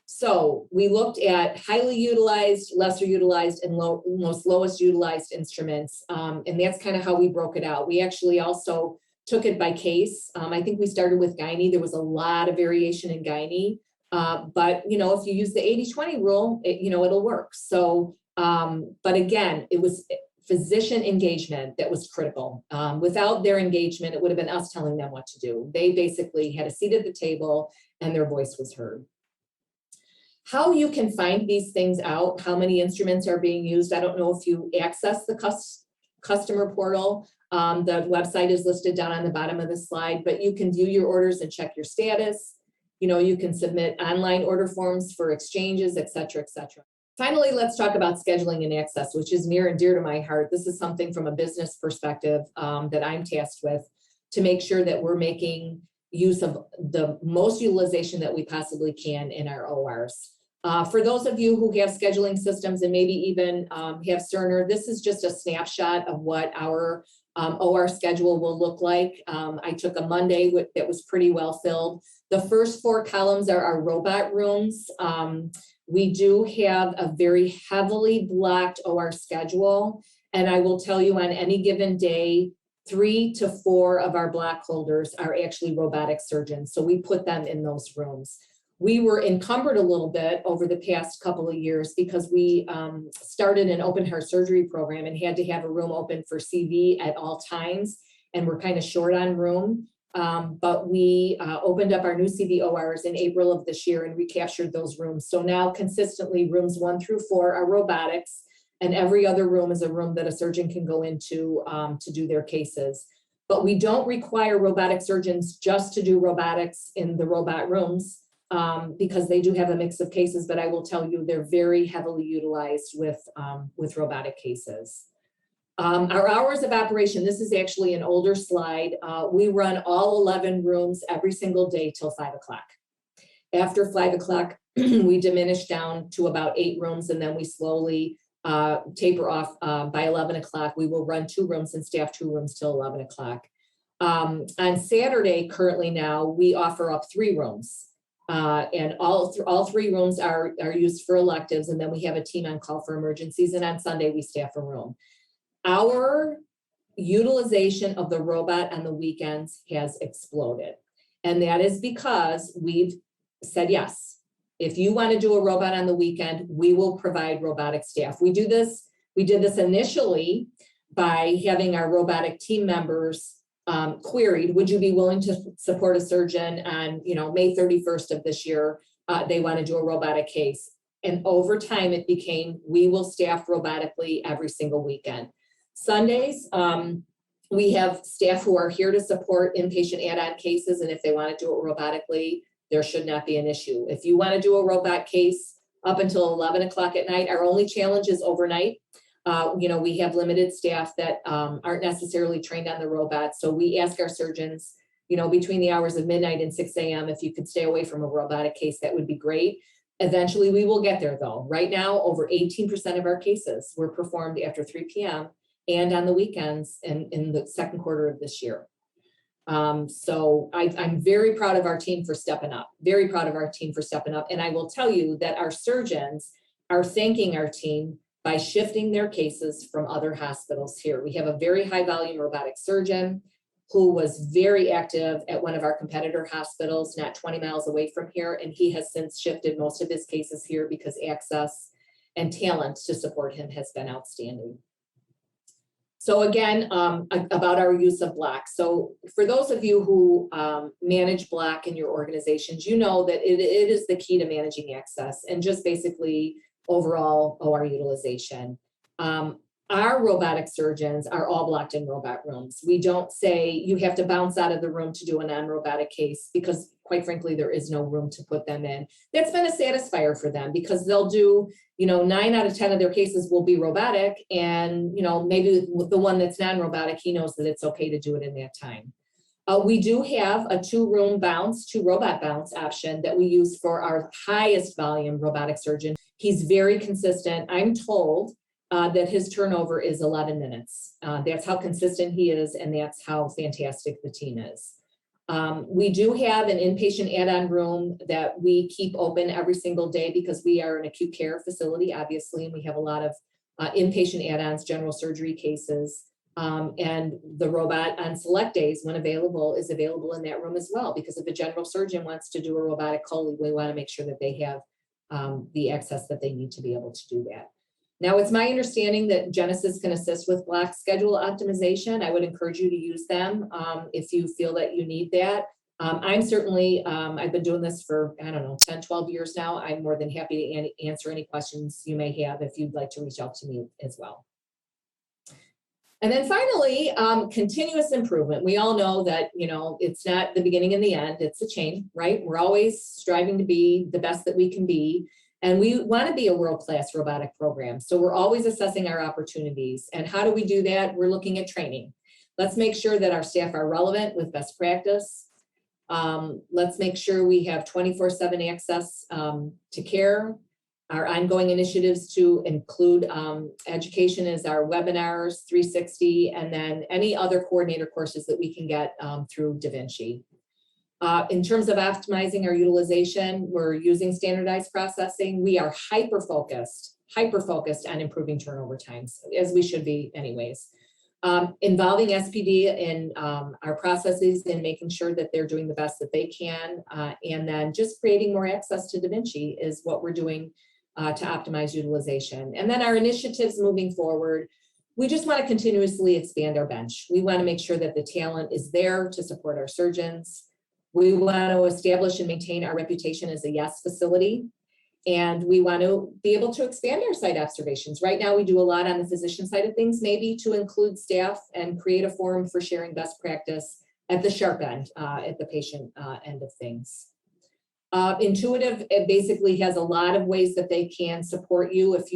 C: So we looked at highly utilized, lesser utilized, and most lowest utilized instruments. And that's kind of how we broke it out. We actually also took it by case. I think we started with gynae. There was a lot of variation in gynae. But, if you use the 80-20 rule, it'll work. So, but again, it was physician engagement that was critical. Without their engagement, it would have been us telling them what to do. They basically had a seat at the table and their voice was heard. How you can find these things out, how many instruments are being used. I don't know if you access the customer portal. The website is listed down on the bottom of the slide, but you can view your orders and check your status. You can submit online order forms for exchanges, et cetera, et cetera. Finally, let's talk about scheduling and access, which is near and dear to my heart. This is something from a business perspective that I'm tasked with to make sure that we're making use of the most utilization that we possibly can in our ORs. For those of you who have scheduling systems and maybe even have Cerner, this is just a snapshot of what our OR schedule will look like. I took a Monday that was pretty well filled. The first 4 columns are our robot rooms. We do have a very heavily blocked OR schedule. And I will tell you on any given day, 3 to 4 of our block holders are actually robotic surgeons. So we put them in those rooms. We were encumbered a little bit over the past couple of years because we started an open heart surgery program and had to have a room open for CV at all times. And we're kind of short on room. But we opened up our new CV ORs in April of this year and recaptured those rooms. So now consistently rooms 1 through 4 are robotics, and every other room is a room that a surgeon can go into to do their cases. But we don't require robotic surgeons just to do robotics in the robot rooms because they do have a mix of cases, but I will tell you they're very heavily utilized with robotic cases. Our hours of operation, this is actually an older slide. We run all 11 rooms every single day till 5 o'clock. After 5 o'clock, we diminish down to about 8 rooms, and then we slowly taper off. By 11 o'clock. We will run 2 rooms and staff 2 rooms till 11 o'clock. On Saturday, currently now, we offer up 3 rooms. And all 3 rooms are used for electives, and then we have a team on call for emergencies, and on Sunday, we staff a room. Our utilization of the robot on the weekends has exploded. And that is because we've said, yes, if you want to do a robot on the weekend, we will provide robotic staff. We did this initially by having our robotic team members queried, would you be willing to support a surgeon on, May 31st of this year, they want to do a robotic case. And over time it became, we will staff robotically every single weekend. Sundays, we have staff who are here to support inpatient add-on cases, and if they want to do it robotically, there should not be an issue. If you want to do a robot case up until 11 o'clock at night, our only challenge is overnight. We have limited staff that aren't necessarily trained on the robot, so we ask our surgeons, between the hours of midnight and 6 a.m., if you could stay away from a robotic case, that would be great. Eventually, we will get there, though. Right now, over 18% of our cases were performed after 3 p.m. and on the weekends in the second quarter of this year. So I'm very proud of our team for stepping up, And I will tell you that our surgeons are thanking our team by shifting their cases from other hospitals here. We have a very high volume robotic surgeon who was very active at one of our competitor hospitals, not 20 miles away from here. And he has since shifted most of his cases here because access and talent to support him has been outstanding. So again, about our use of block. So for those of you who manage block in your organizations, you know that it is the key to managing access and just basically overall OR utilization. Our robotic surgeons are all blocked in robot rooms. We don't say you have to bounce out of the room to do a non-robotic case because quite frankly, there is no room to put them in. That's been a satisfier for them because they'll do, 9 out of 10 of their cases will be robotic, and, maybe the one that's non-robotic, he knows that it's okay to do it in that time. We do have a 2-room bounce, 2 robot bounce option that we use for our highest volume robotic surgeon. He's very consistent. I'm told that his turnover is 11 minutes. That's how consistent he is, and that's how fantastic the team is. We do have an inpatient add-on room that we keep open every single day because we are an acute care facility, obviously, and we have a lot of inpatient add-ons, general surgery cases, and the robot on select days when available is available in that room as well, because if a general surgeon wants to do a robotic chole, we want to make sure that they have the access that they need to be able to do that. Now, it's my understanding that Genesis can assist with block schedule optimization. I would encourage you to use them if you feel that you need that. I'm certainly, I've been doing this for, 10, 12 years now. I'm more than happy to answer any questions you may have if you'd like to reach out to me as well. And then finally, continuous improvement. We all know that, it's not the beginning and the end, it's a chain, right? We're always striving to be the best that we can be. And we want to be a world-class robotic program. So we're always assessing our opportunities. And how do we do that? We're looking at training. Let's make sure that our staff are relevant with best practice. Let's make sure we have 24/7 access to care. Our ongoing initiatives to include education is our webinars, 360, and then any other coordinator courses that we can get through DaVinci. In terms of optimizing our utilization, we're using standardized processing. We are hyper-focused on improving turnover times, as we should be anyways. Involving SPD in our processes and making sure that they're doing the best that they can. And then just creating more access to Da Vinci is what we're doing to optimize utilization. And then our initiatives moving forward, we just want to continuously expand our bench. We want to make sure that the talent is there to support our surgeons. We want to establish and maintain our reputation as a yes facility. And we want to be able to expand our site observations. Right now, we do a lot on the physician side of things, maybe to include staff and create a forum for sharing best practice at the sharp end, at the patient end of things. Intuitive, it basically has a lot of ways that they can support you. If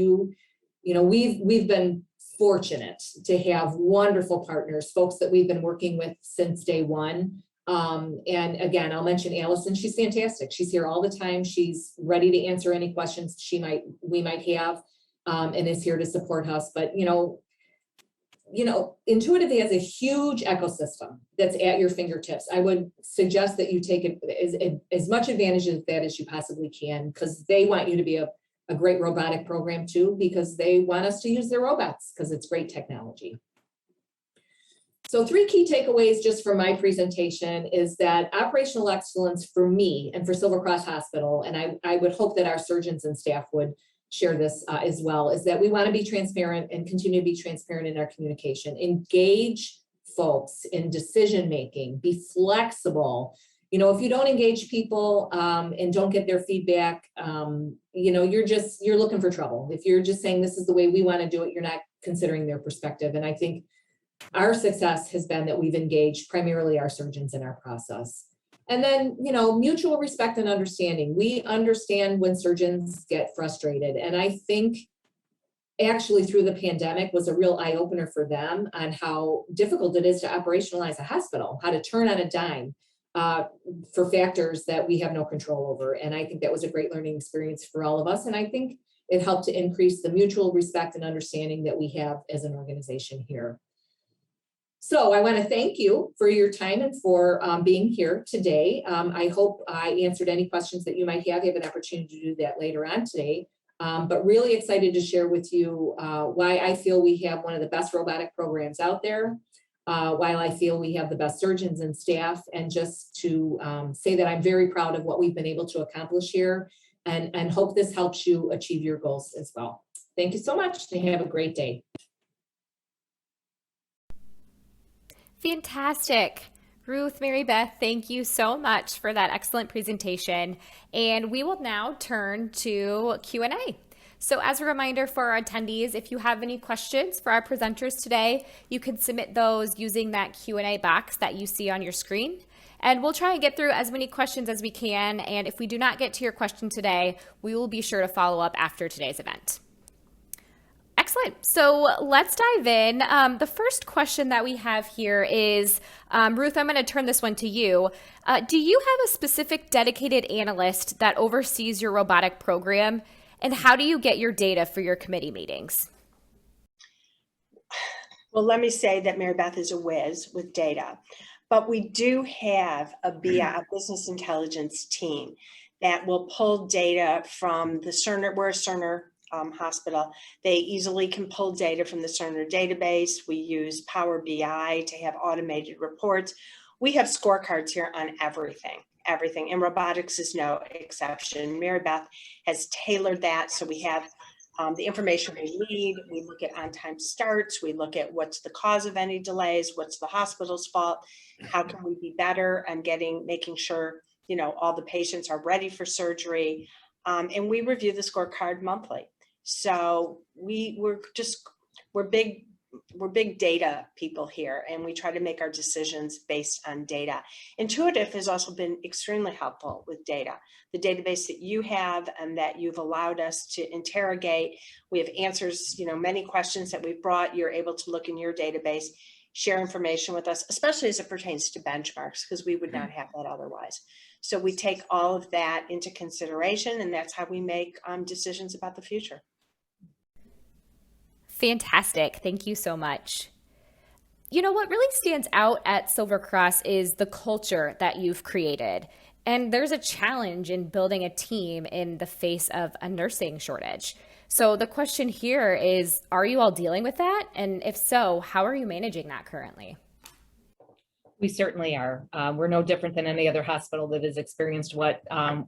C: we've been fortunate to have wonderful partners, folks that we've been working with since day one. And again, I'll mention Allison. She's fantastic. She's here all the time. She's ready to answer any questions we might have, and is here to support us. But Intuitive has a huge ecosystem that's at your fingertips. I would suggest that you take as much advantage of that as you possibly can, because they want you to be a great robotic program too, because they want us to use their robots because it's great technology. So 3 key takeaways just from my presentation is that operational excellence for me and for Silver Cross Hospital, and I would hope that our surgeons and staff would share this as well, is that we want to be transparent and continue to be transparent in our communication. Engage folks in decision-making, be flexible. If you don't engage people and don't get their feedback, you're looking for trouble. If you're just saying this is the way we want to do it, you're not considering their perspective. And I think our success has been that we've engaged primarily our surgeons in our process. And then, mutual respect and understanding. We understand when surgeons get frustrated. And I think actually through the pandemic was a real eye opener for them on how difficult it is to operationalize a hospital, how to turn on a dime for factors that we have no control over. And I think that was a great learning experience for all of us. And I think it helped to increase the mutual respect and understanding that we have as an organization here. So I want to thank you for your time and for being here today. I hope I answered any questions that you might have. You have an opportunity to do that later on today. But really excited to share with you why I feel we have one of the best robotic programs out there, why I feel we have the best surgeons and staff, and just to say that I'm very proud of what we've been able to accomplish here, and hope this helps you achieve your goals as well. Thank you so much, and have a great day.
A: Fantastic. Ruth, Mary Beth, thank you so much for that excellent presentation. And we will now turn to Q&A. So as a reminder for our attendees, if you have any questions for our presenters today, you can submit those using that Q&A box that you see on your screen. And we'll try and get through as many questions as we can. And if we do not get to your question today, we will be sure to follow up after today's event. Excellent. So let's dive in. The first question that we have here is, Ruth, I'm going to turn this one to you. Do you have a specific dedicated analyst that oversees your robotic program? And how do you get your data for your committee meetings?
B: Well, let me say that Mary Beth is a whiz with data, but we do have a BI, a business intelligence team that will pull data from the Cerner. We're a Cerner hospital. They easily can pull data from the Cerner database. We use Power BI to have automated reports. We have scorecards here on everything, and robotics is no exception. Mary Beth has tailored that, so we have the information we need. We look at on-time starts. We look at what's the cause of any delays, what's the hospital's fault, how can we be better on making sure all the patients are ready for surgery, and we review the scorecard monthly. So we're big data people here, and we try to make our decisions based on data. Intuitive has also been extremely helpful with data. The database that you have and that you've allowed us to interrogate, we have answers, many questions that we've brought. You're able to look in your database, share information with us, especially as it pertains to benchmarks, because we would not have that otherwise. So we take all of that into consideration, and that's how we make decisions about the future.
A: Fantastic. Thank you so much. What really stands out at Silver Cross is the culture that you've created. And there's a challenge in building a team in the face of a nursing shortage. So the question here is, are you all dealing with that? And if so, how are you managing that currently?
C: We certainly are. We're no different than any other hospital that has experienced what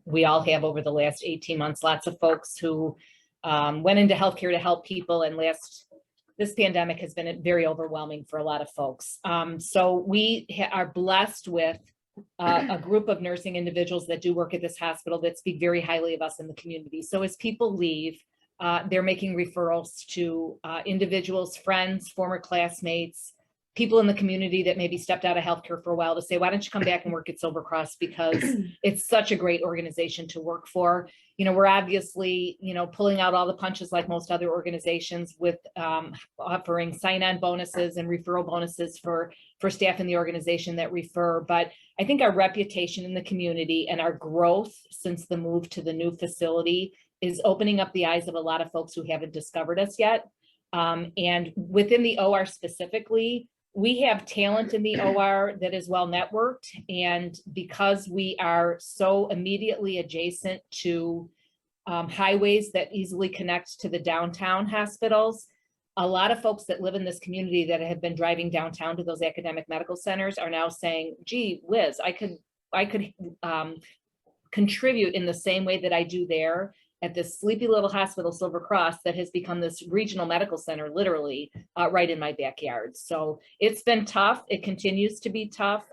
C: we all have over the last 18 months. Lots of folks who went into healthcare to help people, and this pandemic has been very overwhelming for a lot of folks. So we are blessed with a group of nursing individuals that do work at this hospital that speak very highly of us in the community. So as people leave, they're making referrals to individuals, friends, former classmates, people in the community that maybe stepped out of healthcare for a while to say, why don't you come back and work at Silver Cross? Because it's such a great organization to work for. We're obviously, pulling out all the punches like most other organizations with offering sign-on bonuses and referral bonuses for staff in the organization that refer. But I think our reputation in the community and our growth since the move to the new facility is opening up the eyes of a lot of folks who haven't discovered us yet. And within the OR specifically, we have talent in the OR that is well networked. And because we are so immediately adjacent to highways that easily connect to the downtown hospitals, a lot of folks that live in this community that have been driving downtown to those academic medical centers are now saying, gee whiz, I could contribute in the same way that I do there at this sleepy little hospital, Silver Cross, that has become this regional medical center, literally right in my backyard. So it's been tough. It continues to be tough,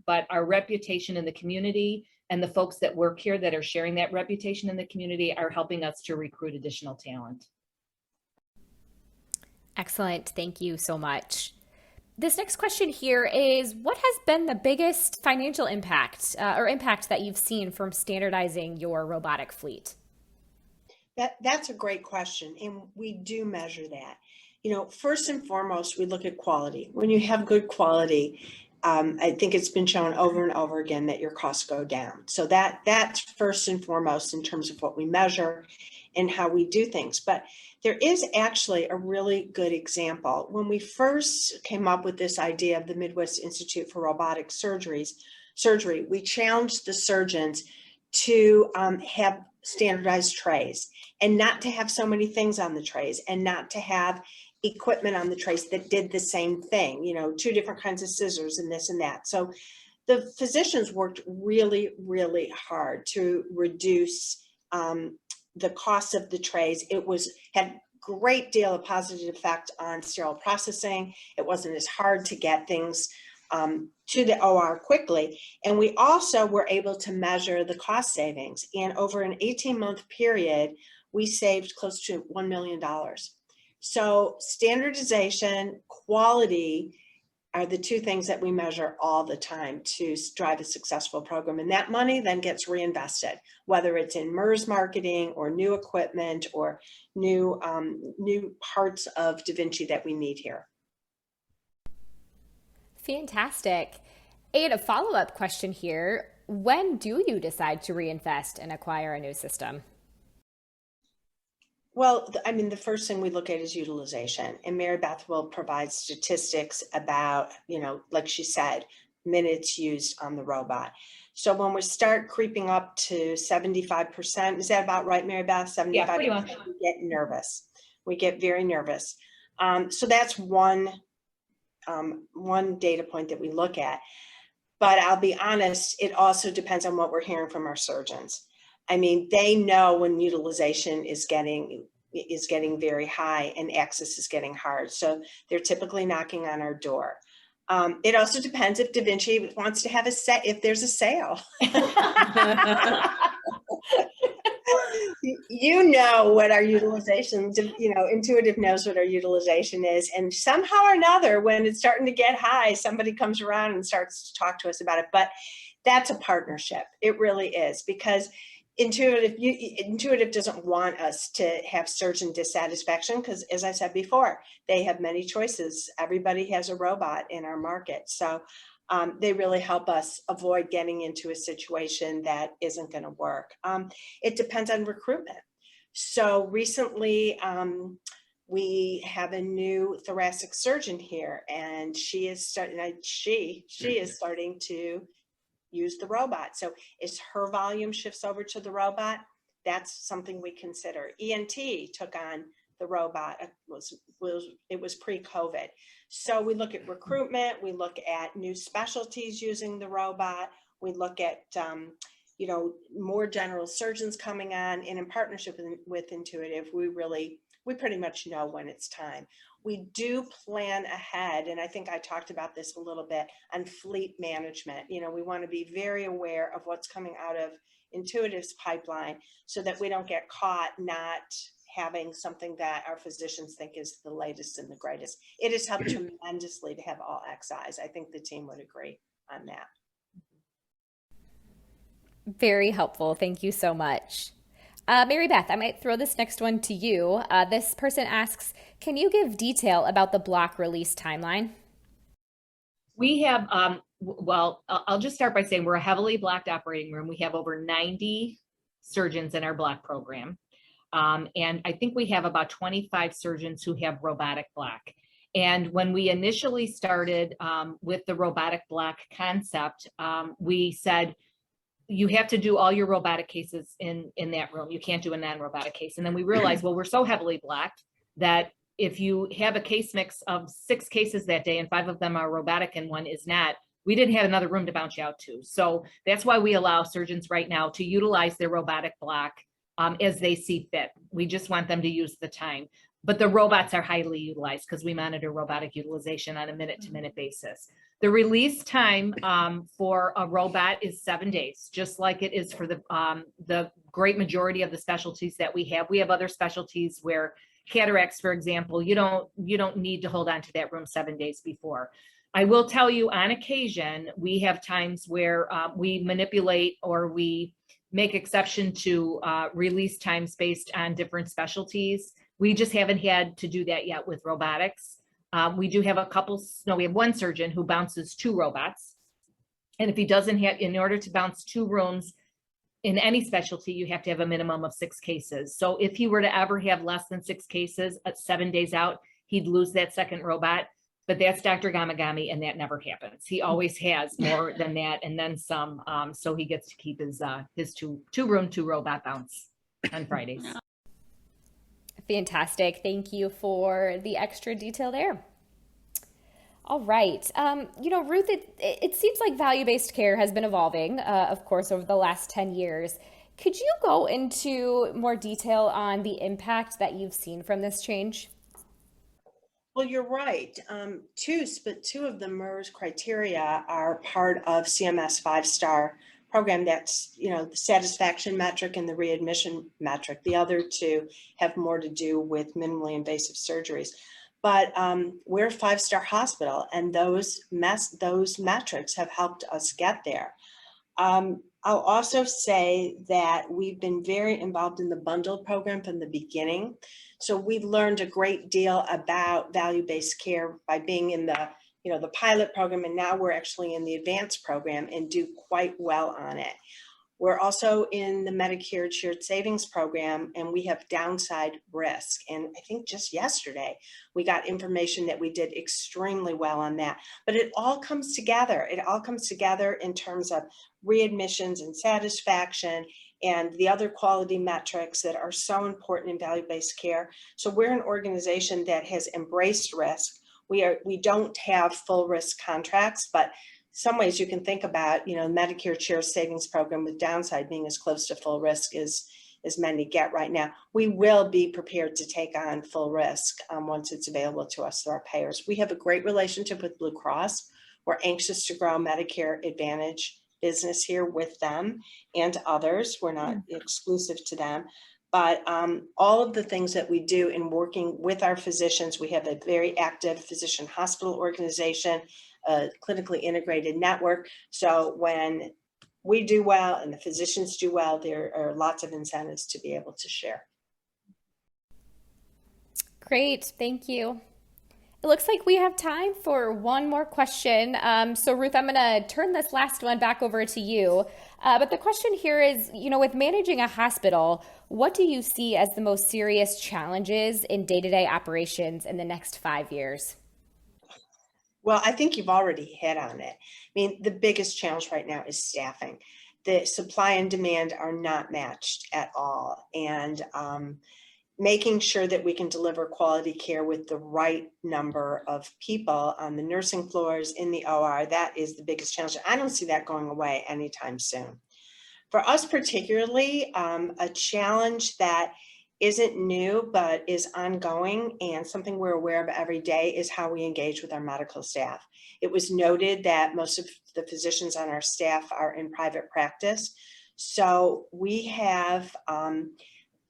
C: but our reputation in the community and the folks that work here that are sharing that reputation in the community are helping us to recruit additional talent.
A: Excellent. Thank you so much. This next question here is, what has been the biggest financial impact that you've seen from standardizing your robotic fleet?
B: That's a great question, and we do measure that. First and foremost, we look at quality. When you have good quality, I think it's been shown over and over again that your costs go down. So that's first and foremost in terms of what we measure and how we do things. But there is actually a really good example. When we first came up with this idea of the Midwest Institute for Robotic Surgery, we challenged the surgeons to have standardized trays and not to have so many things on the trays and not to have equipment on the trays that did the same thing, 2 different kinds of scissors and this and that. So the physicians worked really, really hard to reduce the cost of the trays. It had great deal of positive effect on sterile processing. It wasn't as hard to get things to the OR quickly. And we also were able to measure the cost savings. And over an 18-month period, we saved close to $1 million. So standardization, quality are the 2 things that we measure all the time to drive a successful program. And that money then gets reinvested, whether it's in MERS marketing or new equipment or new parts of Da Vinci that we need here.
A: Fantastic. And a follow-up question here. When do you decide to reinvest and acquire a new system?
B: Well, the first thing we look at is utilization, and Mary Beth will provide statistics about, like she said, minutes used on the robot. So when we start creeping up to 75%, is that about right, Mary Beth? 75%,
C: yeah, pretty much.
B: We get nervous. We get very nervous. So that's one data point that we look at. But I'll be honest, it also depends on what we're hearing from our surgeons. They know when utilization is getting very high and access is getting hard. So they're typically knocking on our door. It also depends if Da Vinci wants to have if there's a sale. What our utilization, Intuitive knows what our utilization is. And somehow or another, when it's starting to get high, somebody comes around and starts to talk to us about it. But that's a partnership. It really is, because Intuitive doesn't want us to have surgeon dissatisfaction because, as I said before, they have many choices. Everybody has a robot in our market. So they really help us avoid getting into a situation that isn't going to work. It depends on recruitment. So recently, we have a new thoracic surgeon here, and she is starting to use the robot. So as her volume shifts over to the robot, that's something we consider. ENT took on the robot. It was pre-COVID. So we look at recruitment, we look at new specialties using the robot, we look at more general surgeons coming on, and in partnership with Intuitive, we pretty much know when it's time. We do plan ahead, and I think I talked about this a little bit on fleet management. We want to be very aware of what's coming out of Intuitive's pipeline so that we don't get caught not having something that our physicians think is the latest and the greatest. It has helped tremendously to have all XIs. I think the team would agree on that.
A: Very helpful. Thank you so much. Mary Beth, I might throw this next one to you. This person asks, can you give detail about the block release timeline?
C: We have, I'll just start by saying we're a heavily blocked operating room. We have over 90 surgeons in our block program. And I think we have about 25 surgeons who have robotic block. And when we initially started with the robotic block concept, we said, you have to do all your robotic cases in that room. You can't do a non-robotic case. And then we realized, well, we're so heavily blocked that if you have a case mix of 6 cases that day and 5 of them are robotic and 1 is not, we didn't have another room to bounce you out to. So that's why we allow surgeons right now to utilize their robotic block as they see fit. We just want them to use the time. But the robots are highly utilized because we monitor robotic utilization on a minute-to-minute basis. The release time for a robot is 7 days, just like it is for the great majority of the specialties that we have. We have other specialties where cataracts, for example, you don't need to hold on to that room 7 days before. I will tell you, on occasion, we have times where we manipulate or we make exception to release times based on different specialties. We just haven't had to do that yet with robotics. We do have we have 1 surgeon who bounces 2 robots. And if he doesn't have, in order to bounce 2 rooms in any specialty, you have to have a minimum of 6 cases. So if he were to ever have less than 6 cases at 7 days out, he'd lose that second robot. But that's Dr. Gamagami, and that never happens. He always has more than that and then some. So he gets to keep his 2-room, 2-robot bounce on Fridays.
A: Fantastic. Thank you for the extra detail there. All right. Ruth, it seems like value-based care has been evolving, of course, over the last 10 years. Could you go into more detail on the impact that you've seen from this change?
B: Well, you're right. 2 of the MERS criteria are part of CMS 5-star program. That's, the satisfaction metric and the readmission metric. The other 2 have more to do with minimally invasive surgeries. But we're a 5-star hospital, and those metrics have helped us get there. I'll also say that we've been very involved in the bundled program from the beginning. So we've learned a great deal about value-based care by being in the pilot program, and now we're actually in the advanced program and do quite well on it. We're also in the Medicare Shared Savings Program, and we have downside risk. And I think just yesterday, we got information that we did extremely well on that. But it all comes together. It all comes together in terms of readmissions and satisfaction and the other quality metrics that are so important in value-based care. So we're an organization that has embraced risk. We don't have full risk contracts, but some ways you can think about, Medicare Shared Savings Program with downside being as close to full risk as many get right now. We will be prepared to take on full risk once it's available to us through our payers. We have a great relationship with Blue Cross. We're anxious to grow Medicare Advantage business here with them and others. We're not exclusive to them. But all of the things that we do in working with our physicians, we have a very active physician hospital organization, a clinically integrated network. So when we do well and the physicians do well, there are lots of incentives to be able to share.
A: Great, thank you. It looks like we have time for one more question. So Ruth, I'm going to turn this last one back over to you. But the question here is, with managing a hospital, what do you see as the most serious challenges in day-to-day operations in the next 5 years?
B: Well, I think you've already hit on it. I mean, the biggest challenge right now is staffing. the supply and demand are not matched at all. And making sure that we can deliver quality care with the right number of people on the nursing floors, in the OR, that is the biggest challenge. I don't see that going away anytime soon. For us particularly, a challenge that isn't new but is ongoing and something we're aware of every day is how we engage with our medical staff. It was noted that most of the physicians on our staff are in private practice. So we have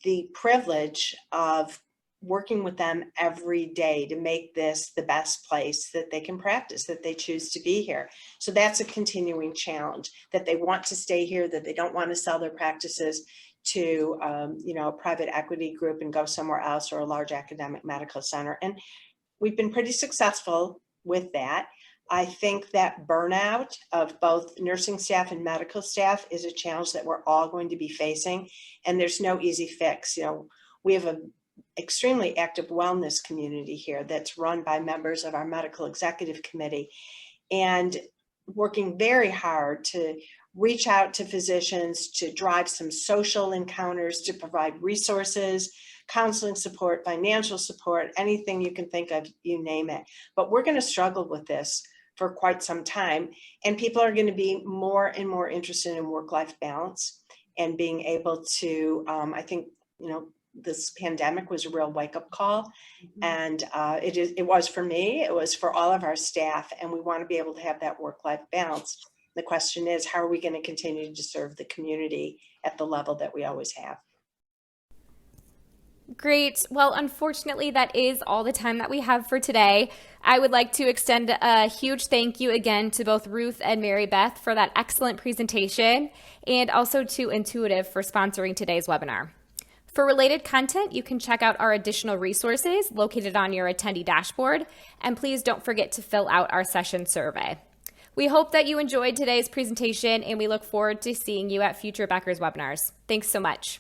B: the privilege of working with them every day to make this the best place that they can practice, that they choose to be here. So that's a continuing challenge, that they want to stay here, that they don't want to sell their practices to a private equity group and go somewhere else, or a large academic medical center. And we've been pretty successful with that. I think that burnout of both nursing staff and medical staff is a challenge that we're all going to be facing, and there's no easy fix. We have an extremely active wellness community here that's run by members of our medical executive committee, and working very hard to reach out to physicians, to drive some social encounters, to provide resources, counseling support, financial support, anything you can think of, you name it. But we're going to struggle with this for quite some time, and people are going to be more and more interested in work-life balance and being able to, I think, this pandemic was a real wake-up call, and it was for me, it was for all of our staff, and we want to be able to have that work-life balance. The question is, how are we going to continue to serve the community at the level that we always have?
A: Great. Well, unfortunately, that is all the time that we have for today. I would like to extend a huge thank you again to both Ruth and Mary Beth for that excellent presentation, and also to Intuitive for sponsoring today's webinar. For related content, you can check out our additional resources located on your attendee dashboard, and please don't forget to fill out our session survey. We hope that you enjoyed today's presentation, and we look forward to seeing you at future Becker's webinars. Thanks so much.